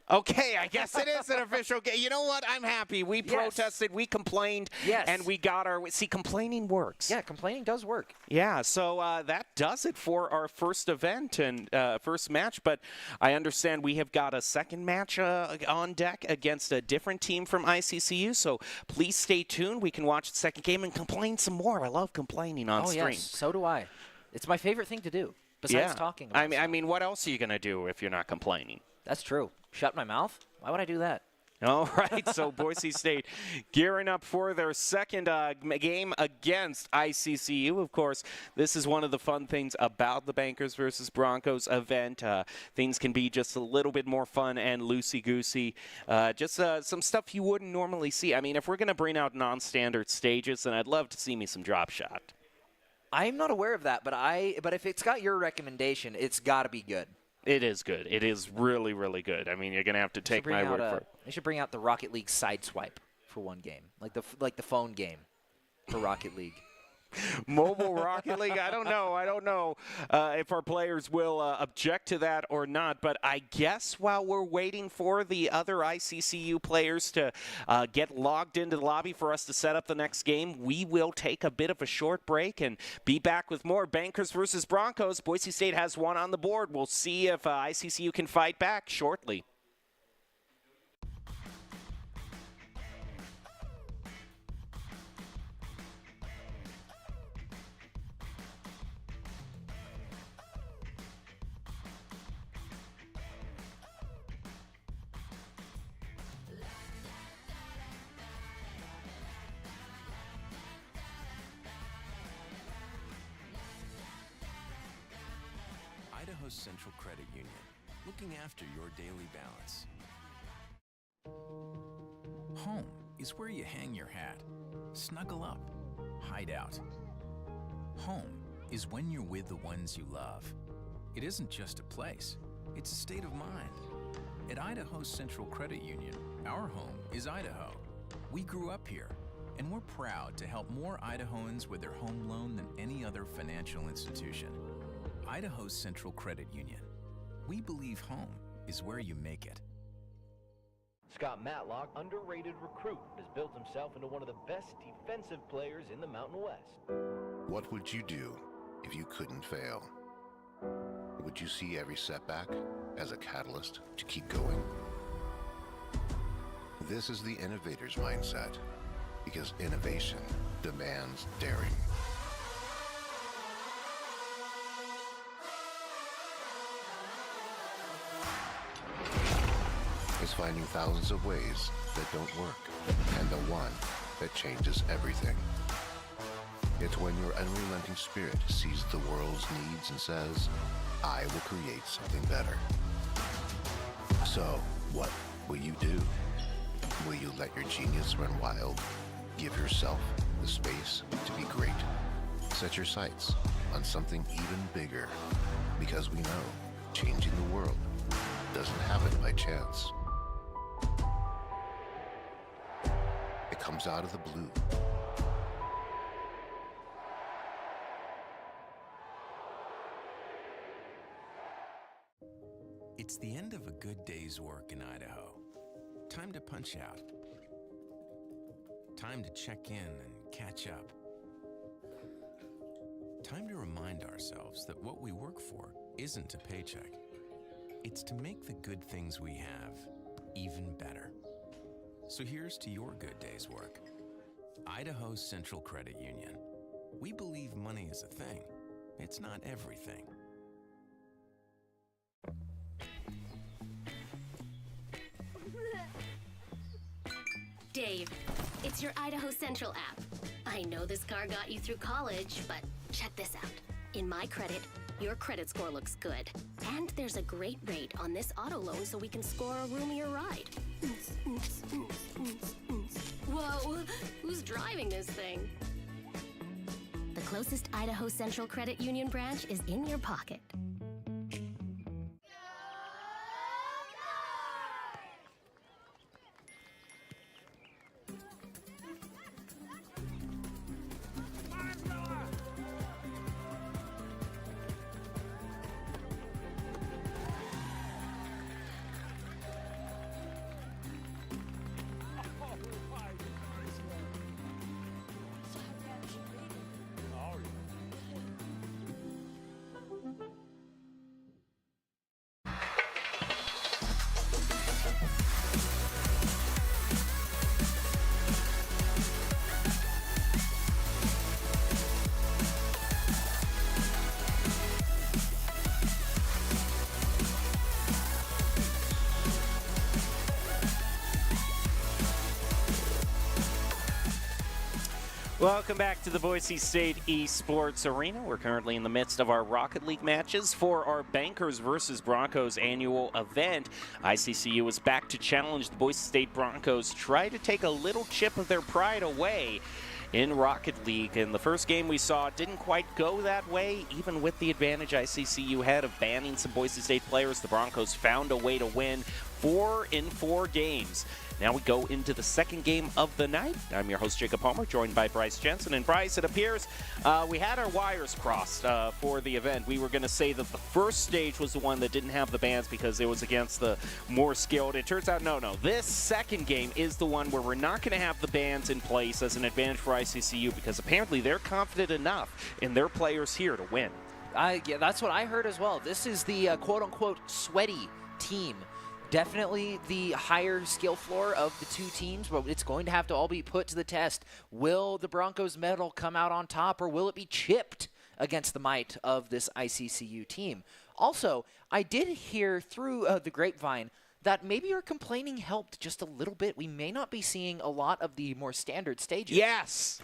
S1: Okay, I guess it is an official game. You know what? I'm happy. We protested, we complained, and we got our... See, complaining works.
S2: Yeah, complaining does work.
S1: Yeah, so that does it for our first event and first match, but I understand we have got a second match on deck against a different team from ICCU, so please stay tuned. We can watch the second game and complain some more. I love complaining on stream.
S2: Yes, so do I. It's my favorite thing to do, besides talking about
S1: I mean, what else are you going to do if you're not complaining?
S2: That's true. Shut my mouth? Why would I do that?
S1: All right, so Boise State gearing up for their second game against ICCU. Of course, this is one of the fun things about the Bankers versus Broncos event. Things can be just a little bit more fun and loosey-goosey. Just some stuff you wouldn't normally see. I mean, if we're going to bring out non-standard stages, then I'd love to see me some drop shot.
S2: I'm not aware of that, but if it's got your recommendation, it's got to be good.
S1: It is good. It is really, really good. I mean, you're going to have to take my word for it.
S2: They should bring out the Rocket League Sideswipe for one game, like the phone game for Rocket League.
S1: Mobile Rocket League? I don't know if our players will object to that or not, but I guess while we're waiting for the other ICCU players to get logged into the lobby for us to set up the next game, we will take a bit of a short break and be back with more Bankers versus Broncos. Boise State has one on the board. We'll see if ICCU can fight back shortly.
S3: Idaho's Central Credit Union, looking after your daily balance. Home is where you hang your hat, snuggle up, hide out. Home is when you're with the ones you love. It isn't just a place, it's a state of mind. At Idaho's Central Credit Union, our home is Idaho. We grew up here, and we're proud to help more Idahoans with their home loan than any other financial institution. Idaho's Central Credit Union. We believe home is where you make it.
S4: Scott Matlock, underrated recruit, has built himself into one of the best defensive players in the Mountain West.
S5: What would you do if you couldn't fail? Would you see every setback as a catalyst to keep going? This is the innovator's mindset, because innovation demands daring. It's finding thousands of ways that don't work, and the one that changes everything. It's when your unrelenting spirit sees the world's needs and says, I will create something better. So, what will you do? Will you let your genius run wild? Give yourself the space to be great. Set your sights on something even bigger, because we know changing the world doesn't happen by chance. It comes out of the blue.
S3: It's the end of a good day's work in Idaho. Time to punch out. Time to check in and catch up. Time to remind ourselves that what we work for isn't a paycheck. It's to make the good things we have even better. So here's to your good day's work. Idaho Central Credit Union. We believe money is a thing. It's not everything.
S6: Dave, it's your Idaho Central app. I know this car got you through college, but check this out. In My Credit, your credit score looks good. And there's a great rate on this auto loan so we can score a roomier ride. Whoa, who's driving this thing? The closest Idaho Central Credit Union branch is in your pocket.
S1: Welcome back to the Boise State Esports Arena. We're currently in the midst of our Rocket League matches for our Bankers versus Broncos annual event. ICCU is back to challenge the Boise State Broncos, try to take a little chip of their pride away in Rocket League. And the first game we saw didn't quite go that way. Even with the advantage ICCU had of banning some Boise State players, the Broncos found a way to win 4 in 4 games. Now we go into the second game of the night. I'm your host, Jacob Palmer, joined by Bryce Jensen. And Bryce, it appears we had our wires crossed for the event. We were going to say that the first stage was the one that didn't have the bans because it was against the more skilled. It turns out, no. This second game is the one where we're not going to have the bans in place as an advantage for ICCU because apparently they're confident enough in their players here to win.
S2: Yeah, that's what I heard as well. This is the quote-unquote sweaty team. Definitely the higher skill floor of the two teams, but it's going to have to all be put to the test. Will the Broncos medal come out on top, or will it be chipped against the might of this ICCU team? Also, I did hear through the grapevine that maybe our complaining helped just a little bit. We may not be seeing a lot of the more standard stages.
S1: Yes!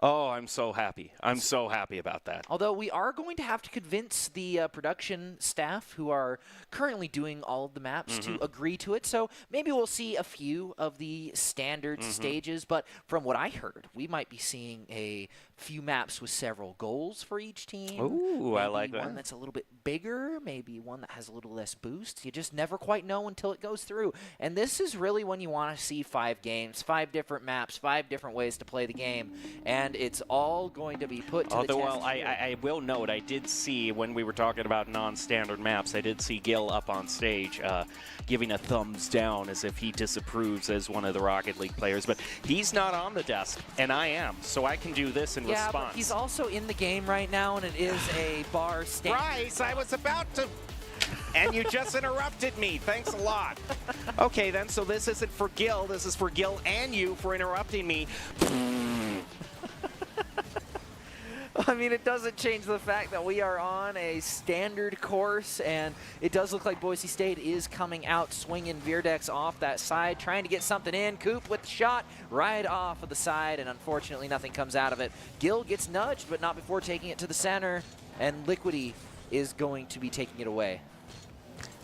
S1: Oh, I'm so happy. I'm so happy about that.
S2: Although we are going to have to convince the production staff who are currently doing all of the maps to agree to it. So maybe we'll see a few of the standard stages. But from what I heard, we might be seeing a few maps with several goals for each team.
S1: Ooh,
S2: maybe
S1: I like that.
S2: one that's a little bit bigger, maybe one that has a little less boost. You just never quite know until it goes through. And this is really when you want to see 5 games, 5 different maps, 5 different ways to play the game. And it's all going to be put to the test.
S1: Well, I will note, I did see when we were talking about non-standard maps, I did see Gil up on stage giving a thumbs down as if he disapproves as one of the Rocket League players. But he's not on the desk, and I am, so I can do this in response.
S2: But he's also in the game right now, and it is a bar stand.
S1: Bryce, I was about to... And you just interrupted me. Thanks a lot. Okay, then, so this isn't for Gil. This is for Gil and you for interrupting me.
S2: I mean, it doesn't change the fact that we are on a standard course, and it does look like Boise State is coming out swinging Veerdex off that side, trying to get something in. Coop with the shot right off of the side, and unfortunately nothing comes out of it. Gil gets nudged, but not before taking it to the center, and Liquidy is going to be taking it away.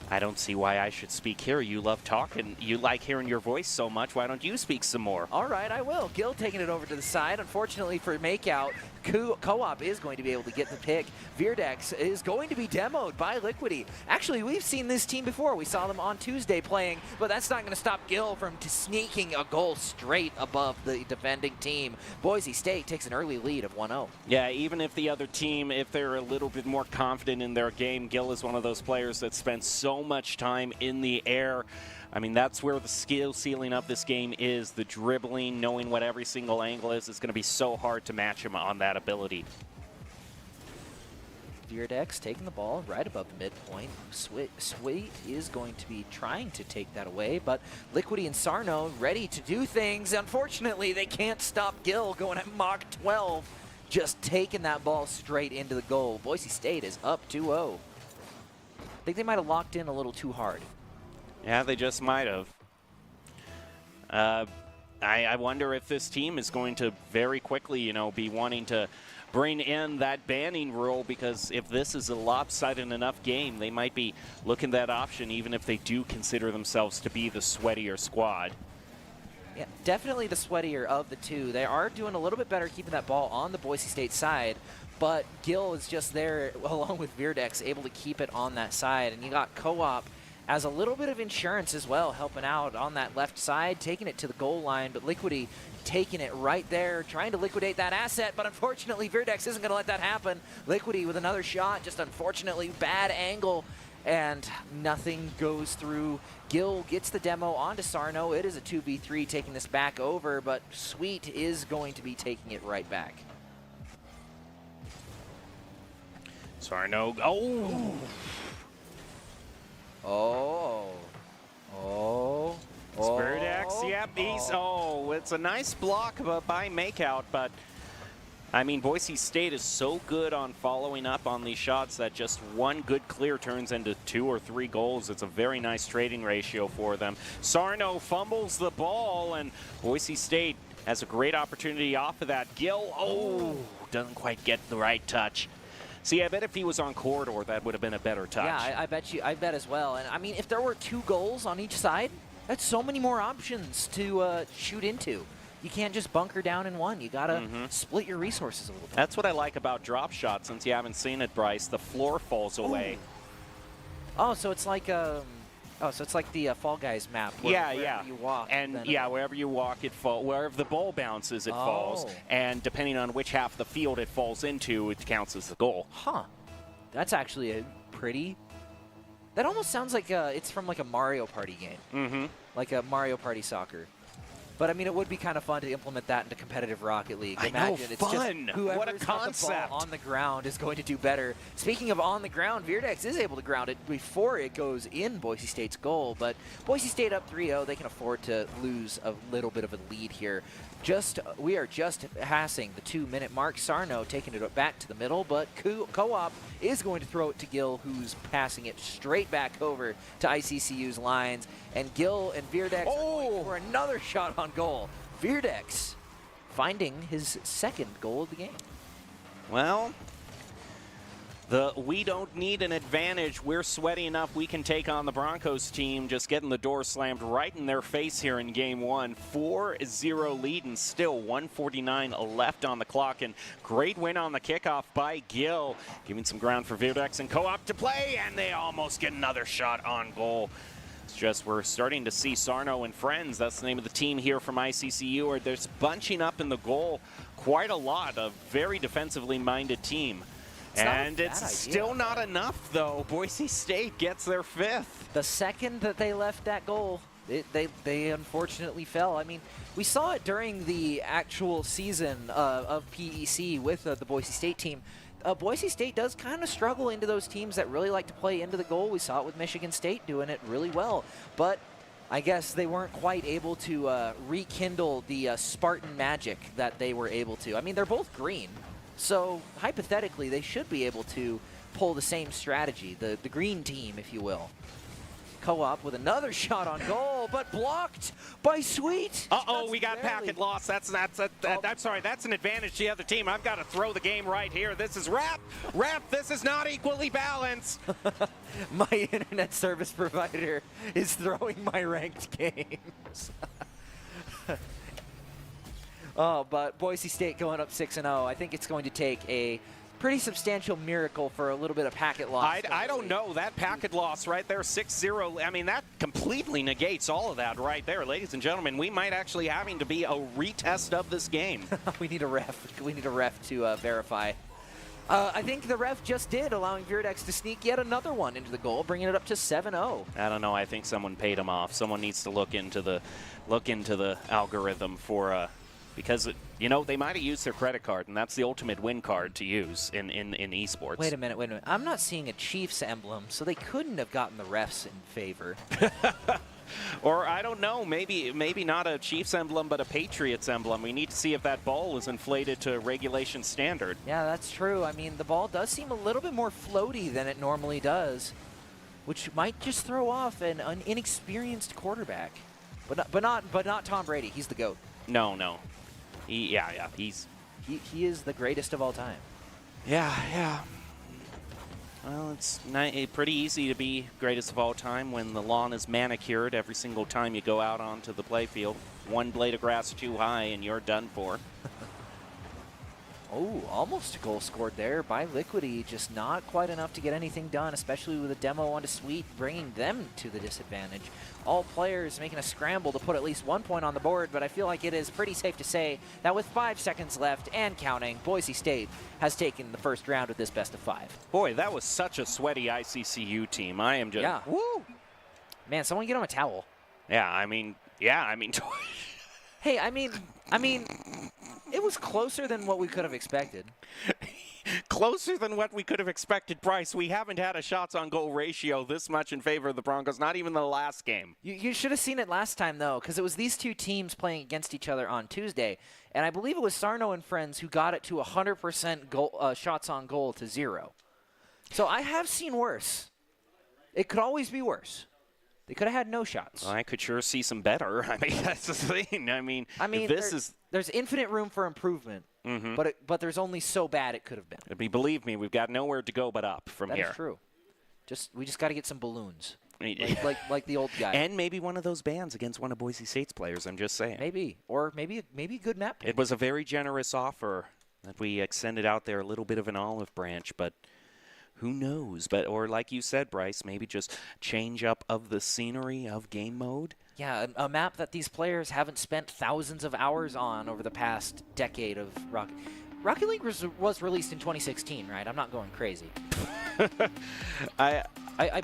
S1: I don't see why I should speak here. You love talking. You like hearing your voice so much. Why don't you speak some more?
S2: All right, I will. Gil taking it over to the side. Unfortunately for Makeout, Co-op is going to be able to get the pick. Veerdex is going to be demoed by Liquidy. Actually, we've seen this team before. We saw them on Tuesday playing, but that's not going to stop Gil from sneaking a goal straight above the defending team. Boise State takes an early lead of 1-0.
S1: Yeah, even if the other team, if they're a little bit more confident in their game, Gil is one of those players that spends so much time in the air. I mean, that's where the skill ceiling of this game is. The dribbling, knowing what every single angle is. It's going to be so hard to match him on that ability.
S2: Veerdex taking the ball right above the midpoint. Sweet is going to be trying to take that away, but Liquidy and Sarno ready to do things. Unfortunately, they can't stop Gil going at Mach 12, just taking that ball straight into the goal. Boise State is up 2-0. I think they might have locked in a little too hard.
S1: Yeah, they just might have. I wonder if this team is going to very quickly, be wanting to bring in that banning rule, because if this is a lopsided enough game, they might be looking at that option even if they do consider themselves to be the sweatier squad.
S2: Yeah, definitely the sweatier of the two. They are doing a little bit better keeping that ball on the Boise State side, but Gill is just there along with Veerdex, able to keep it on that side. And you got Co-op as a little bit of insurance as well, helping out on that left side, taking it to the goal line, but Liquidy taking it right there, trying to liquidate that asset, but unfortunately Veerdex isn't going to let that happen. Liquidy with another shot, just unfortunately bad angle, and nothing goes through. Gill gets the demo onto Sarno. It is a 2v3 taking this back over, but Sweet is going to be taking it right back.
S1: Sarno, oh! Veerdex, yep, it's a nice block by Makeout, but I mean, Boise State is so good on following up on these shots that just one good clear turns into 2 or 3 goals. It's a very nice trading ratio for them. Sarno fumbles the ball, and Boise State has a great opportunity off of that. Gill, doesn't quite get the right touch. See, I bet if he was on corridor, that would have been a better touch.
S2: Yeah, I bet as well. And I mean, if there were 2 goals on each side, that's so many more options to shoot into. You can't just bunker down in one. You got to split your resources a little bit.
S1: That's what I like about drop shots. Since you haven't seen it, Bryce, the floor falls away.
S2: Oh, so it's like the Fall Guys map. Wherever you walk.
S1: And wherever you walk, it falls. Wherever the ball bounces, it falls. And depending on which half of the field it falls into, it counts as the goal.
S2: Huh. That's actually a pretty... That almost sounds like it's from like a Mario Party game. Like a Mario Party soccer. But I mean, it would be kind of fun to implement that into competitive Rocket League. Imagine it's
S1: fun.
S2: Just whoever's
S1: what a concept.
S2: got the ball on the ground is going to do better. Speaking of on the ground, Veerdex is able to ground it before it goes in Boise State's goal. But Boise State up 3-0. They can afford to lose a little bit of a lead here. We are just passing the 2-minute mark. Sarno taking it back to the middle, but Co-op is going to throw it to Gill, who's passing it straight back over to ICCU's lines. And Gill and Veerdex are going for another shot on goal. Veerdex finding his 2nd goal of the game.
S1: Well, we don't need an advantage. We're sweaty enough we can take on the Broncos team, just getting the door slammed right in their face here in game 1. 4-0 lead and still 1:49 left on the clock. And great win on the kickoff by Gill, giving some ground for Veerdex and Co-op to play, and they almost get another shot on goal. It's just we're starting to see Sarno and friends, that's the name of the team here from ICCU, or they're bunching up in the goal quite a lot. A very defensively minded team. And it's still not enough, though. Boise State gets their 5th.
S2: The second that they left that goal, they unfortunately fell. I mean, we saw it during the actual season of PEC with the Boise State team. Boise State does kind of struggle into those teams that really like to play into the goal. We saw it with Michigan State doing it really well. But I guess they weren't quite able to rekindle the Spartan magic that they were able to. I mean, they're both green. So, hypothetically, they should be able to pull the same strategy, the green team, if you will. Co-op with another shot on goal, but blocked by Sweet.
S1: We got packet loss. I'm sorry, that's an advantage to the other team. I've got to throw the game right here. This is Rep, this is not equally balanced.
S2: My internet service provider is throwing my ranked games. But Boise State going up 6-0. I think it's going to take a pretty substantial miracle for a little bit of packet loss.
S1: I don't know. That packet loss right there, 6-0, I mean, that completely negates all of that right there. Ladies and gentlemen, we might actually having to be a retest of this game.
S2: We need a ref. We need a ref to verify. I think the ref just did, allowing Veerdex to sneak yet another one into the goal, bringing it up to 7-0.
S1: I don't know. I think someone paid him off. Someone needs to look into the algorithm for because, you know, they might have used their credit card, and that's the ultimate win card to use in esports.
S2: Wait a minute. I'm not seeing a Chiefs emblem, so they couldn't have gotten the refs in favor.
S1: Or, I don't know, maybe not a Chiefs emblem, but a Patriots emblem. We need to see if that ball is inflated to regulation standard.
S2: Yeah, that's true. I mean, the ball does seem a little bit more floaty than it normally does, which might just throw off an inexperienced quarterback. But not Tom Brady. He's the GOAT.
S1: No. He's
S2: He is the greatest of all time.
S1: Yeah. Well, it's pretty easy to be greatest of all time when the lawn is manicured every single time you go out onto the playfield. One blade of grass too high and you're done for.
S2: Oh, almost a goal scored there by Liquidy. Just not quite enough to get anything done, especially with a demo onto Sweet, bringing them to the disadvantage. All players making a scramble to put at least 1 point on the board, but I feel like it is pretty safe to say that with 5 seconds left and counting, Boise State has taken the first round of this best of 5.
S1: Boy, that was such a sweaty ICCU team. I am just...
S2: Yeah.
S1: Woo!
S2: Man, someone get him a towel.
S1: Yeah, I mean...
S2: Hey, I mean, it was closer than what we could have expected.
S1: Closer than what we could have expected, Bryce. We haven't had a shots on goal ratio this much in favor of the Broncos, not even the last game.
S2: You should have seen it last time, though, because it was these two teams playing against each other on Tuesday, and I believe it was Sarno and friends who got it to 100% goal, shots on goal to 0. So I have seen worse. It could always be worse. They could have had no shots.
S1: Well, I could sure see some better. I mean, that's the thing. I mean
S2: there's infinite room for improvement, but there's only so bad it could have been.
S1: I mean, believe me, we've got nowhere to go but up from here.
S2: That is true. We just got to get some balloons, like the old guy.
S1: And maybe one of those bands against one of Boise State's players. I'm just saying.
S2: Maybe a good nap.
S1: It was a very generous offer that we extended out there, a little bit of an olive branch, but. Who knows? Or like you said, Bryce, maybe just change up of the scenery of game mode.
S2: Yeah, a map that these players haven't spent thousands of hours on over the past decade of Rocket. Rocket League was released in 2016, right? I'm not going crazy. I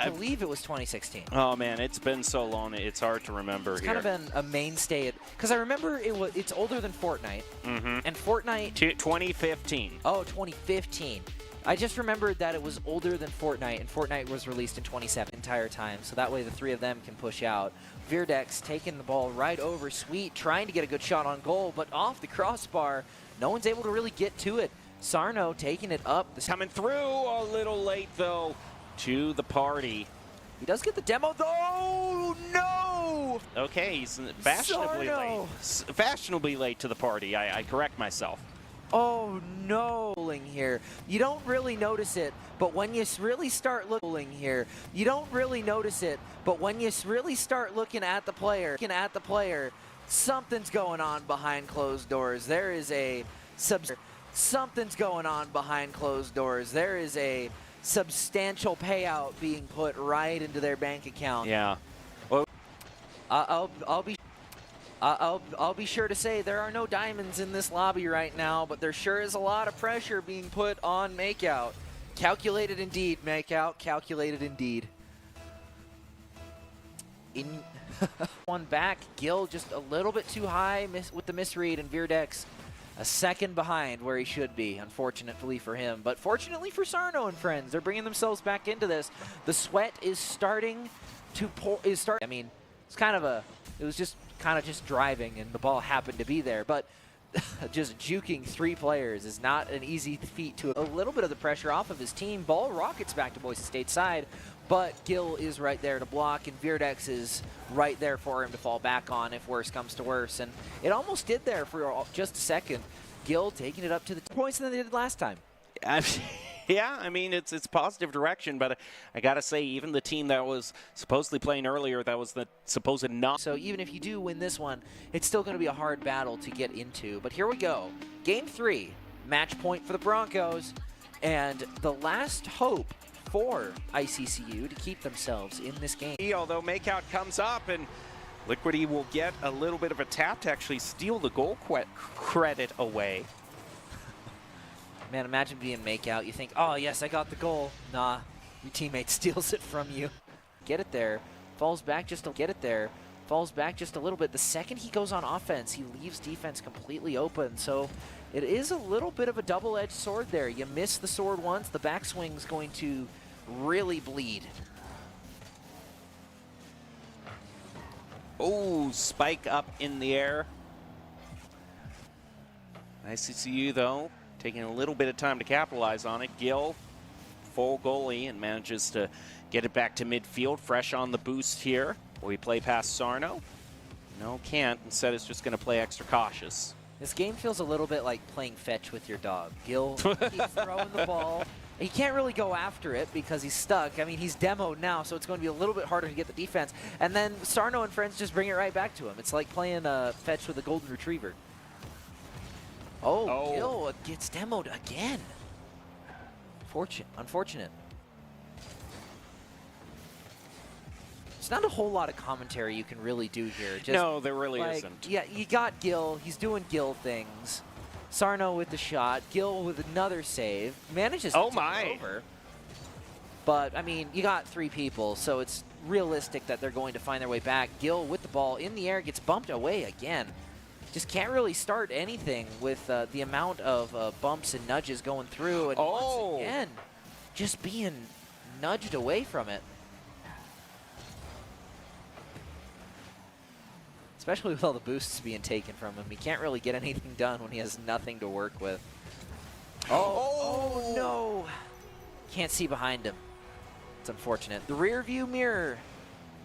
S2: believe it was 2016.
S1: Oh man, it's been so long. It's hard to remember.
S2: It's kind of been a mainstay because I remember it's older than Fortnite. And Fortnite
S1: 2015.
S2: Oh, 2015. I just remembered that it was older than Fortnite, and Fortnite was released in 2017 entire time, so that way the three of them can push out. Virdex taking the ball right over Sweet, trying to get a good shot on goal, but off the crossbar. No one's able to really get to it. Sarno taking it up.
S1: Coming through a little late, though, to the party.
S2: He does get the demo, though. No!
S1: Okay, he's fashionably late. Fashionably late to the party. I correct myself.
S2: Oh no, here. You don't really notice it, but when you really start looking here, you don't really notice it, but when you really start looking at the player, something's going on behind closed doors. There is a something's going on behind closed doors. There is a substantial payout being put right into their bank account.
S1: Yeah. Well,
S2: I'll be sure to say there are no diamonds in this lobby right now, but there sure is a lot of pressure being put on Makeout. Calculated indeed, Makeout. Calculated indeed. One back. Gil just a little bit too high with the misread, and Virdex a second behind where he should be, unfortunately for him. But fortunately for Sarno and friends, they're bringing themselves back into this. The sweat is starting to pour. I mean, it's kind of it was just kind of just driving, and the ball happened to be there. But just juking 3 players is not an easy feat. To a little bit of the pressure off of his team. Ball rockets back to Boise State side, but Gil is right there to block, and Virdex is right there for him to fall back on if worse comes to worse. And it almost did there for just a second. Gil taking it up to the points than they did last time.
S1: Yeah, I mean, it's positive direction, but I got to say, even the team that was supposedly playing earlier, that was the supposed not.
S2: So even if you do win this one, it's still going to be a hard battle to get into. But here we go. Game 3, match point for the Broncos, and the last hope for ICCU to keep themselves in this game.
S1: Although Makeout comes up, and Liquidy will get a little bit of a tap to actually steal the goal credit away.
S2: Man, imagine being Makeout. You think, oh, yes, I got the goal. Nah, your teammate steals it from you. Get it there. Falls back just a little bit. The second he goes on offense, he leaves defense completely open. So it is a little bit of a double-edged sword there. You miss the sword once, the backswing's going to really bleed.
S1: Oh, spike up in the air. ICCU, though, taking a little bit of time to capitalize on it. Gil, full goalie, and manages to get it back to midfield. Fresh on the boost here. Will he play past Sarno? No, can't. Instead, it's just going to play extra cautious.
S2: This game feels a little bit like playing fetch with your dog. Gil keeps throwing the ball. He can't really go after it because he's stuck. I mean, he's demoed now, so it's going to be a little bit harder to get the defense. And then Sarno and friends just bring it right back to him. It's like playing fetch with a golden retriever. Oh, Gil gets demoed again. Unfortunate. There's not a whole lot of commentary you can really do here. Just,
S1: no, there really isn't.
S2: Yeah, you got Gil. He's doing Gil things. Sarno with the shot. Gil with another save. Manages to take it over. But, I mean, you got 3 people, so it's realistic that they're going to find their way back. Gil with the ball in the air gets bumped away again. Just can't really start anything with the amount of bumps and nudges going through. And once again, just being nudged away from it. Especially with all the boosts being taken from him. He can't really get anything done when he has nothing to work with. Oh no! Can't see behind him. It's unfortunate. The rear view mirror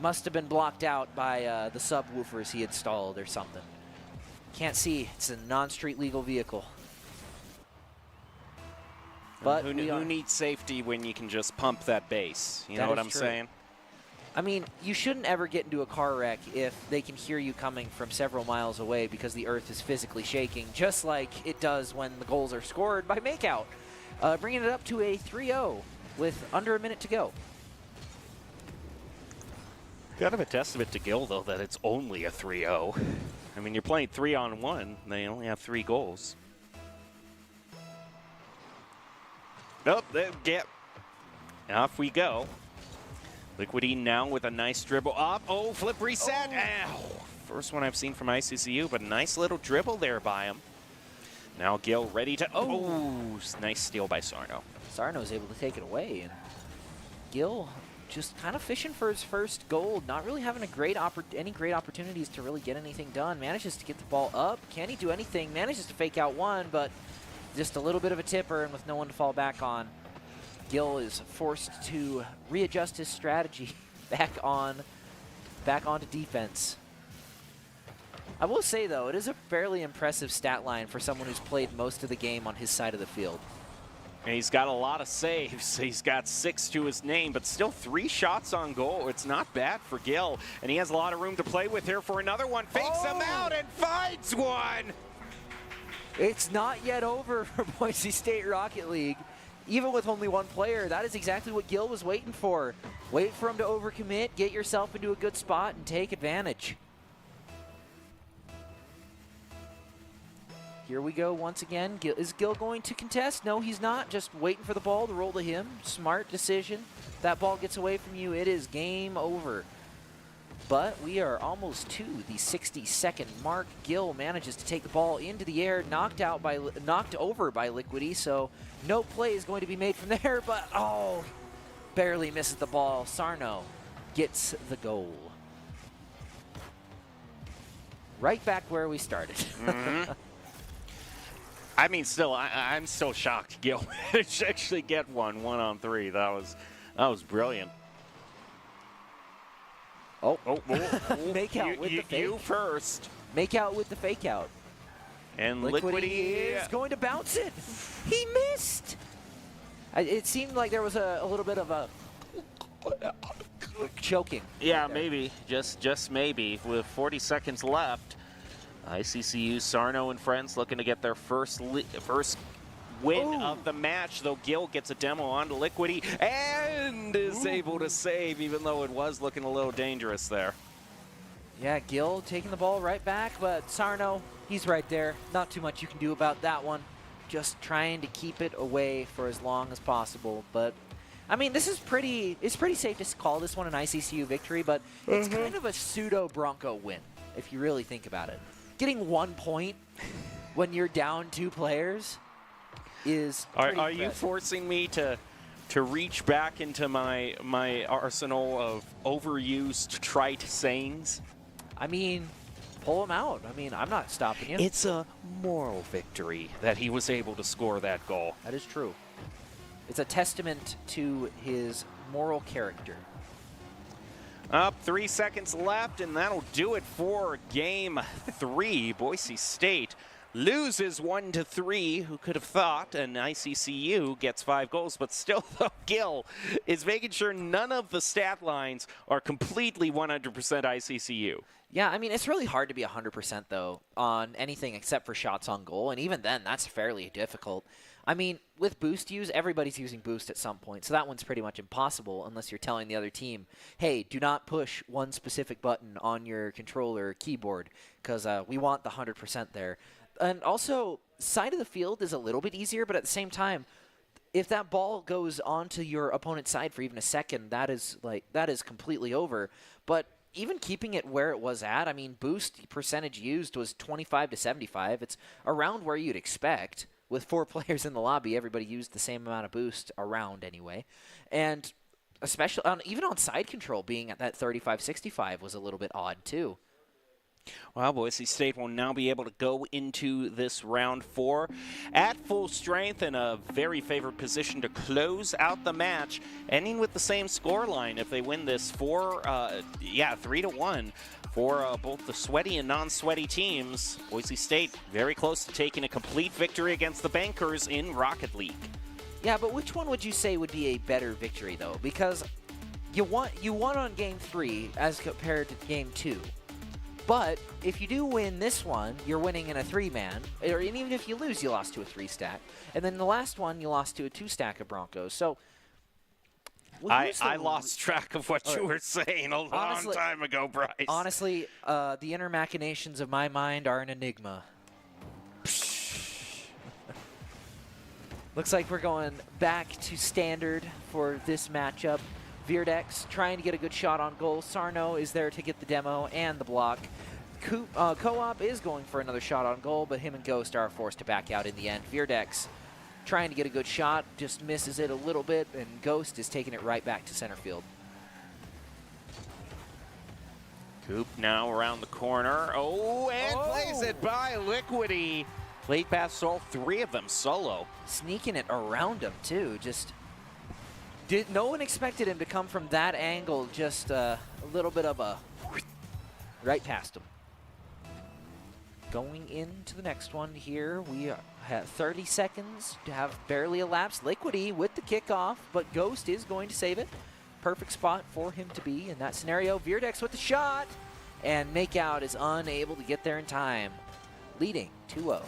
S2: must have been blocked out by the subwoofers he installed or something. Can't see. It's a non-street legal vehicle. But
S1: who needs safety when you can just pump that bass? You know what I'm saying?
S2: I mean, you shouldn't ever get into a car wreck if they can hear you coming from several miles away because the earth is physically shaking, just like it does when the goals are scored by makeout. Bringing it up to a 3-0 with under a minute to go.
S1: Kind of a testament to Gil, though, that it's only a 3-0. I mean, you're playing 3-on-1. They only have 3 goals. Nope, off we go. Liquidy now with a nice dribble up. Oh, flip reset. Ow. First one I've seen from ICCU, but a nice little dribble there by him. Now Gil ready to... nice steal by Sarno.
S2: Sarno's able to take it away. And Gil just kind of fishing for his first goal. Not really having any great opportunities to really get anything done. Manages to get the ball up. Can he do anything? Manages to fake out one, but just a little bit of a tipper and with no one to fall back on. Gil is forced to readjust his strategy back onto defense. I will say, though, it is a fairly impressive stat line for someone who's played most of the game on his side of the field.
S1: And he's got a lot of saves. He's got 6 to his name, but still 3 shots on goal. It's not bad for Gil, and he has a lot of room to play with here for another one. Fakes him out and finds one!
S2: It's not yet over for Boise State Rocket League. Even with only 1 player, that is exactly what Gil was waiting for. Wait for him to overcommit, get yourself into a good spot, and take advantage. Here we go once again. Is Gil going to contest? No, he's not. Just waiting for the ball to roll to him. Smart decision. If that ball gets away from you, it is game over. But we are almost to the 60-second mark. Gil manages to take the ball into the air, knocked over by Liquidy, so no play is going to be made from there, but barely misses the ball. Sarno gets the goal. Right back where we started.
S1: I mean, still, I'm still shocked Gil managed to actually get 1-on-3. That was brilliant.
S2: Make out with the fake.
S1: You first.
S2: Make out with the fake out.
S1: And
S2: Liquidy is going to bounce it. He missed. It seemed like there was a little bit of a choking.
S1: Yeah, right, maybe. Just maybe. With 40 seconds left, ICCU, Sarno, and friends looking to get their first win of the match, though Gil gets a demo onto Liquidy and is able to save, even though it was looking a little dangerous there.
S2: Yeah, Gil taking the ball right back, but Sarno, he's right there. Not too much you can do about that one. Just trying to keep it away for as long as possible. But, I mean, it's pretty safe to call this one an ICCU victory, but it's kind of a pseudo-Bronco win, if you really think about it. Getting 1 point when you're down 2 players is
S1: Are you forcing me to reach back into my arsenal of overused trite sayings?
S2: I mean, pull him out. I mean, I'm not stopping you.
S1: It's a moral victory that he was able to score that goal.
S2: That is true. It's a testament to his moral character.
S1: Up 3 seconds left, and that'll do it for Game 3. Boise State loses 1-3. Who could have thought? And ICCU gets 5 goals, but still, though, Gil is making sure none of the stat lines are completely 100% ICCU.
S2: Yeah, I mean, it's really hard to be 100%, though, on anything except for shots on goal, and even then, that's fairly difficult. I mean, with boost use, everybody's using boost at some point, so that one's pretty much impossible unless you're telling the other team, hey, do not push one specific button on your controller or keyboard, because we want the 100% there. And also, side of the field is a little bit easier, but at the same time, if that ball goes onto your opponent's side for even a second, that is completely over. But even keeping it where it was at, I mean, boost percentage used was 25 to 75. It's around where you'd expect. With 4 players in the lobby, everybody used the same amount of boost around anyway. And especially even on side control, being at that 35-65 was a little bit odd too.
S1: Well, Boise State will now be able to go into this round 4 at full strength in a very favored position to close out the match, ending with the same scoreline if they win this 3-1 for both the sweaty and non-sweaty teams. Boise State very close to taking a complete victory against the Bankers in Rocket League.
S2: Yeah, but which one would you say would be a better victory though? Because you won on game 3 as compared to game 2. But if you do win this one, you're winning in a 3-man. Or even if you lose, you lost to a 3-stack. And then the last one, you lost to a 2-stack of Broncos. So
S1: I lost track of what you were saying a long time ago, Bryce.
S2: Honestly, the inner machinations of my mind are an enigma. Looks like we're going back to standard for this matchup. Virdex trying to get a good shot on goal. Sarno is there to get the demo and the block. Co-op is going for another shot on goal, but him and Ghost are forced to back out in the end. Virdex trying to get a good shot, just misses it a little bit, and Ghost is taking it right back to center field.
S1: Coop now around the corner. Oh, and plays it by Liquidy. Played past all 3 of them solo.
S2: Sneaking it around him, too. No one expected him to come from that angle, just a little bit of a right past him. Going into the next one here, we have 30 seconds to have barely elapsed. Liquidy with the kickoff, but Ghost is going to save it. Perfect spot for him to be in that scenario. Virdex with the shot, and Makeout is unable to get there in time, leading 2-0.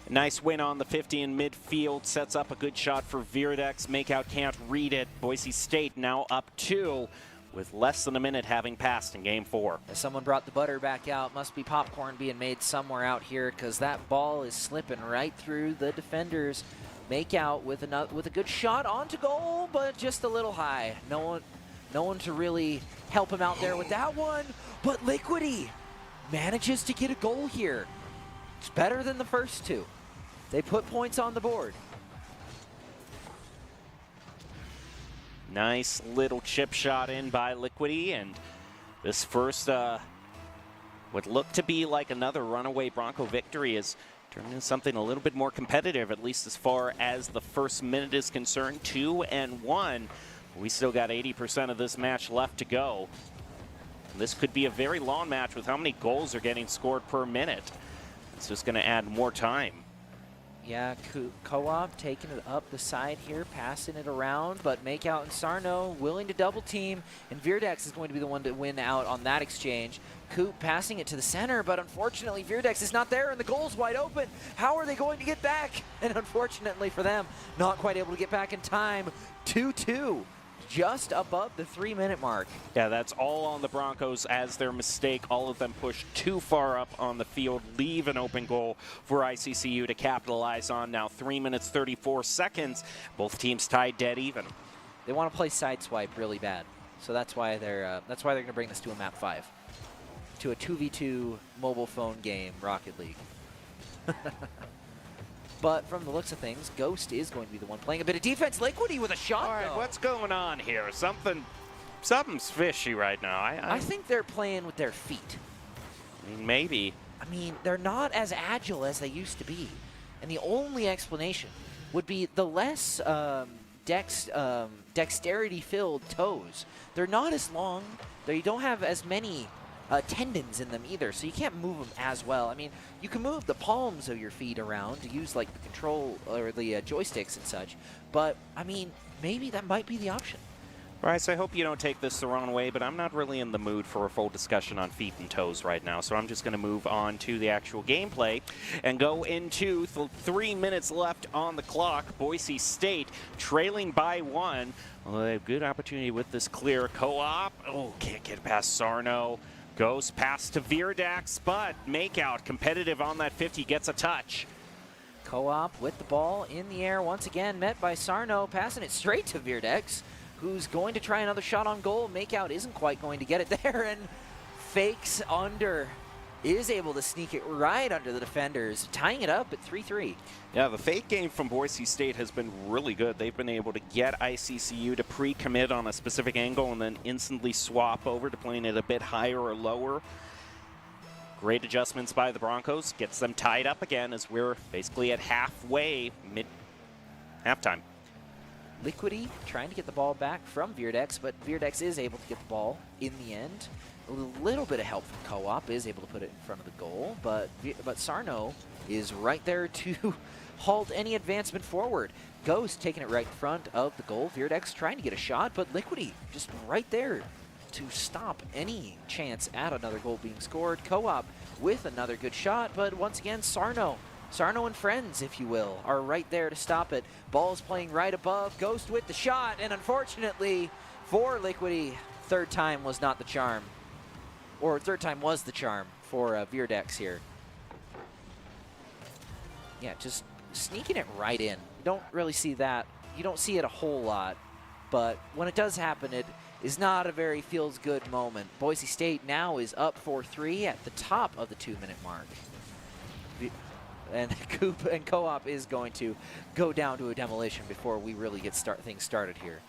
S1: Nice win on the 50 in midfield. Sets up a good shot for Virdex. Makeout can't read it. Boise State now up 2 with less than a minute having passed in game 4.
S2: As someone brought the butter back out, must be popcorn being made somewhere out here because that ball is slipping right through the defenders. Makeout with a good shot onto goal, but just a little high. No one to really help him out there with that one. But Liquidy manages to get a goal here. It's better than the first 2. They put points on the board.
S1: Nice little chip shot in by Liquidy, and this first, what looked to be like another runaway Bronco victory is turned into something a little bit more competitive, at least as far as the first minute is concerned. 2-1. We still got 80% of this match left to go. This could be a very long match with how many goals are getting scored per minute. It's just going to add more time.
S2: Yeah, Co-op taking it up the side here, passing it around, but Makeout and Sarno willing to double team, and Virdex is going to be the one to win out on that exchange. Coop passing it to the center, but unfortunately Virdex is not there and the goal's wide open. How are they going to get back? And unfortunately for them, not quite able to get back in time. 2-2. Just above the 3-minute mark.
S1: Yeah, that's all on the Broncos as their mistake. All of them pushed too far up on the field, leave an open goal for ICCU to capitalize on. Now 3 minutes, 34 seconds. Both teams tied dead even.
S2: They want to play sideswipe really bad, so that's why they're going to bring this to a map 5, to a 2v2 mobile phone game, Rocket League. But from the looks of things, Ghost is going to be the one playing a bit of defense. Liquidy with a shot,
S1: All right,
S2: though.
S1: what's going on here? Something's fishy right now.
S2: I think they're playing with their feet.
S1: I mean, maybe.
S2: I mean, they're not as agile as they used to be. And the only explanation would be the less dexterity-filled toes. They're not as long. They don't have as many tendons in them either, so you can't move them as well. I mean, you can move the palms of your feet around to use like the control or the joysticks and such, but I mean, maybe that might be the option.
S1: Bryce, I hope you don't take this the wrong way, but I'm not really in the mood for a full discussion on feet and toes right now, so I'm just going to move on to the actual gameplay and go into 3 minutes left on the clock. Boise State trailing by 1. Well, they have good opportunity with this clear co-op. Oh, can't get past Sarno. Goes past to Virdax, but makeout competitive on that 50, gets a touch.
S2: Co-op with the ball in the air once again, met by Sarno, passing it straight to Virdax, who's going to try another shot on goal. Makeout isn't quite going to get it there, and fakes under, is able to sneak it right under the defenders, tying it up at 3-3.
S1: Yeah, the fake game from Boise State has been really good. They've been able to get ICCU to pre-commit on a specific angle and then instantly swap over to playing it a bit higher or lower. Great adjustments by the Broncos. Gets them tied up again as we're basically at halfway, mid-halftime.
S2: Liquidy trying to get the ball back from Virdax, but Virdax is able to get the ball in the end. A little bit of help from Co-op, is able to put it in front of the goal, but Sarno is right there to halt any advancement forward. Ghost taking it right in front of the goal. Virdax trying to get a shot, but Liquidy just right there to stop any chance at another goal being scored. Co-op with another good shot, but once again, Sarno and friends, if you will, are right there to stop it. Ball's playing right above. Ghost with the shot, and unfortunately for Liquidy, third time was not the charm. Or third time was the charm for Virdax here. Yeah, just sneaking it right in. You don't really see that. You don't see it a whole lot, but when it does happen, it is not a very feels-good moment. Boise State now is up 4-3 at the top of the 2-minute mark. And Coop and Co-op is going to go down to a demolition before we really get things started here.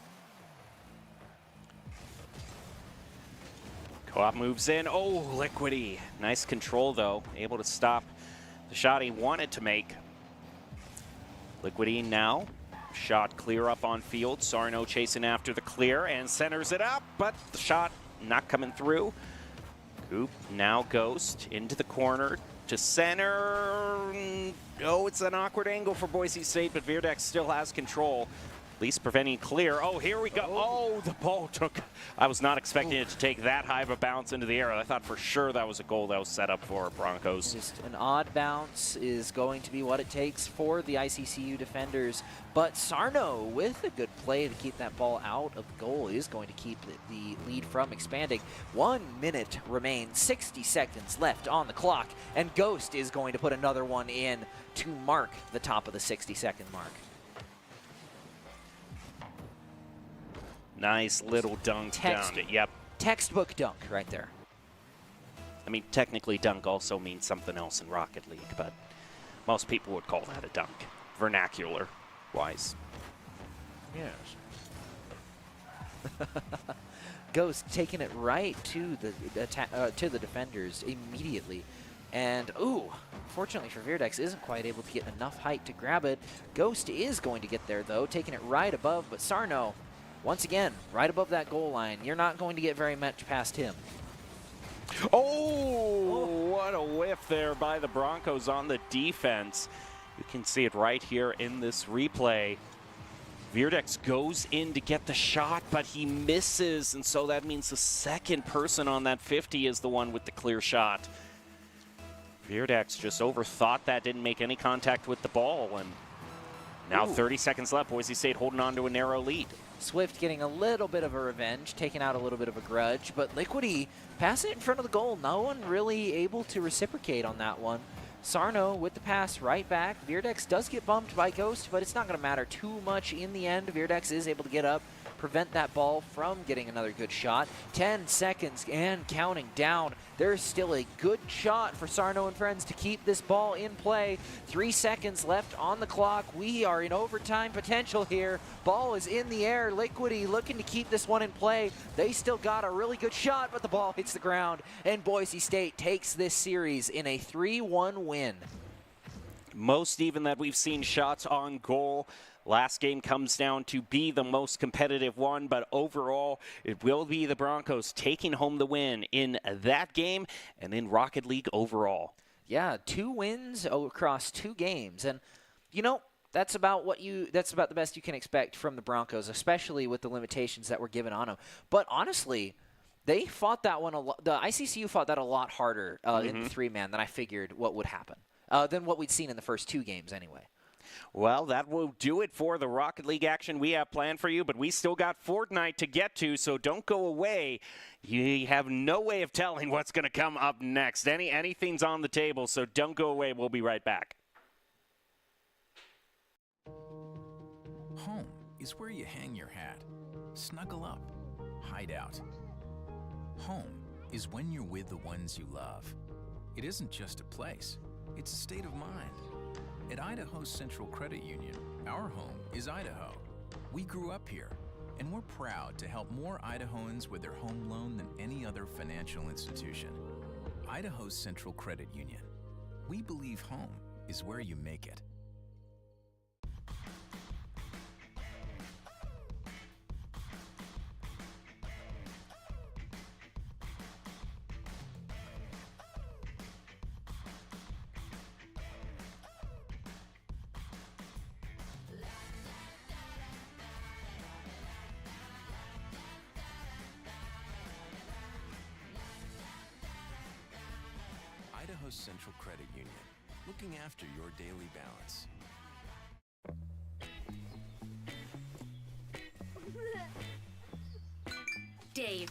S1: Co-op moves in. Oh, Liquidy. Nice control, though. Able to stop the shot he wanted to make. Liquidy now. Shot clear up on field. Sarno chasing after the clear and centers it up, but the shot not coming through. Coop now Ghost into the corner to center. Oh, it's an awkward angle for Boise State, but Virdax still has control. At least preventing clear. Oh, here we go. Oh, the ball took. I was not expecting it to take that high of a bounce into the air. I thought for sure that was a goal that was set up for Broncos.
S2: Just an odd bounce is going to be what it takes for the ICCU defenders. But Sarno, with a good play to keep that ball out of the goal, is going to keep the lead from expanding. 1 minute remains, 60 seconds left on the clock, and Ghost is going to put another one in to mark the top of the 60-second mark.
S1: Nice little dunk down. Yep.
S2: Textbook dunk right there.
S1: I mean, technically dunk also means something else in Rocket League, but most people would call that a dunk, vernacular-wise.
S2: Yes. Ghost taking it right to the defenders immediately. And, ooh, fortunately for Virdax, isn't quite able to get enough height to grab it. Ghost is going to get there, though, taking it right above, but Sarno, once again, right above that goal line. You're not going to get very much past him.
S1: Oh, what a whiff there by the Broncos on the defense. You can see it right here in this replay. Virdax goes in to get the shot, but he misses, and so that means the second person on that 50 is the one with the clear shot. Virdax just overthought that, didn't make any contact with the ball, and now 30 seconds left. Boise State holding on to a narrow lead.
S2: Swift getting a little bit of a revenge, taking out a little bit of a grudge, but Liquidy passing it in front of the goal. No one really able to reciprocate on that one. Sarno with the pass right back. Virdax does get bumped by Ghost, but it's not going to matter too much in the end. Virdax is able to get up, prevent that ball from getting another good shot. 10 seconds and counting down. There's still a good shot for Sarno and friends to keep this ball in play. 3 seconds left on the clock. We are in overtime potential here. Ball is in the air. Liquidy looking to keep this one in play. They still got a really good shot, but the ball hits the ground, and Boise State takes this series in a 3-1 win.
S1: Most even that we've seen shots on goal Last game comes down to be the most competitive one, but overall, it will be the Broncos taking home the win in that game and in Rocket League overall.
S2: Yeah, 2 wins across 2 games. And, that's about the best you can expect from the Broncos, especially with the limitations that were given on them. But honestly, they fought that one a lot. The ICCU fought that a lot harder in the 3-man than I figured what would happen, than what we'd seen in the first 2 games anyway.
S1: Well, that will do it for the Rocket League action we have planned for you, but we still got Fortnite to get to, so don't go away. You have no way of telling what's going to come up next. Anything's on the table, so don't go away. We'll be right back.
S3: Home is where you hang your hat, snuggle up, hide out. Home is when you're with the ones you love. It isn't just a place, it's a state of mind. At Idaho Central Credit Union, our home is Idaho. We grew up here, and we're proud to help more Idahoans with their home loan than any other financial institution. Idaho Central Credit Union. We believe home is where you make it. Idaho Central Credit Union, looking after your daily balance.
S6: Dave,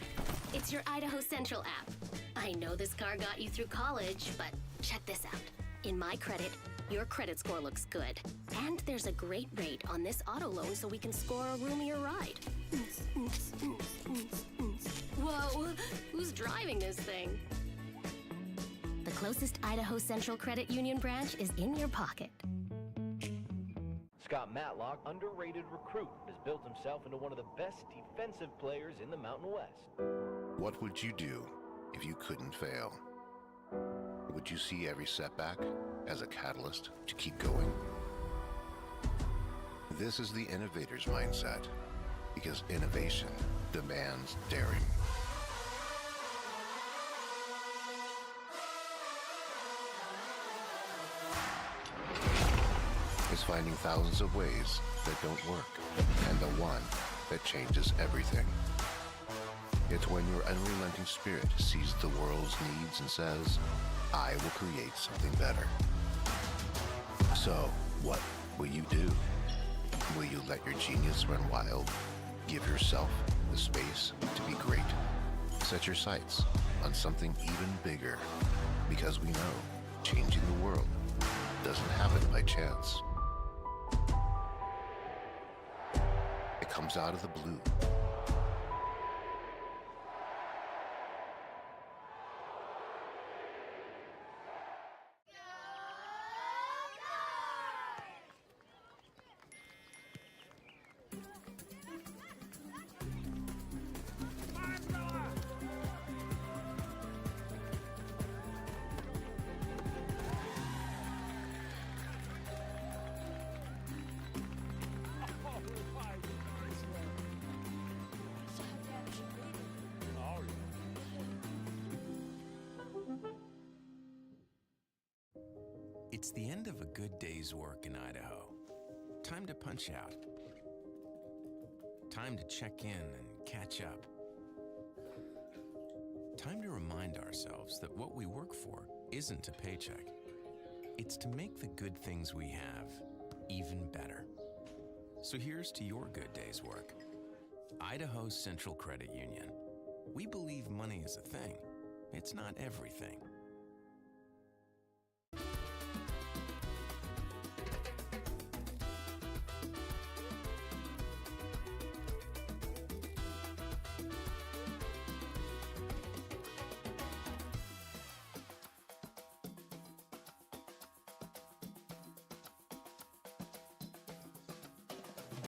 S6: it's your Idaho Central app. I know this car got you through college, but check this out. In My Credit, your credit score looks good. And there's a great rate on this auto loan so we can score a roomier ride. Whoa, who's driving this thing? The closest Idaho Central Credit Union branch is in your pocket.
S4: Scott Matlock, underrated recruit, has built himself into one of the best defensive players in the Mountain West.
S5: What would you do if you couldn't fail? Would you see every setback as a catalyst to keep going? This is the innovator's mindset, because innovation demands daring. Is finding thousands of ways that don't work, and the one that changes everything. It's when your unrelenting spirit sees the world's needs and says, I will create something better. So, what will you do? Will you let your genius run wild? Give yourself the space to be great? Set your sights on something even bigger, because we know changing the world doesn't happen by chance. It comes out of the blue.
S3: It's the end of a good day's work in Idaho. Time to punch out. Time to check in and catch up. Time to remind ourselves that what we work for isn't a paycheck. It's to make the good things we have even better. So here's to your good day's work. Idaho Central Credit Union. We believe money is a thing. It's not everything.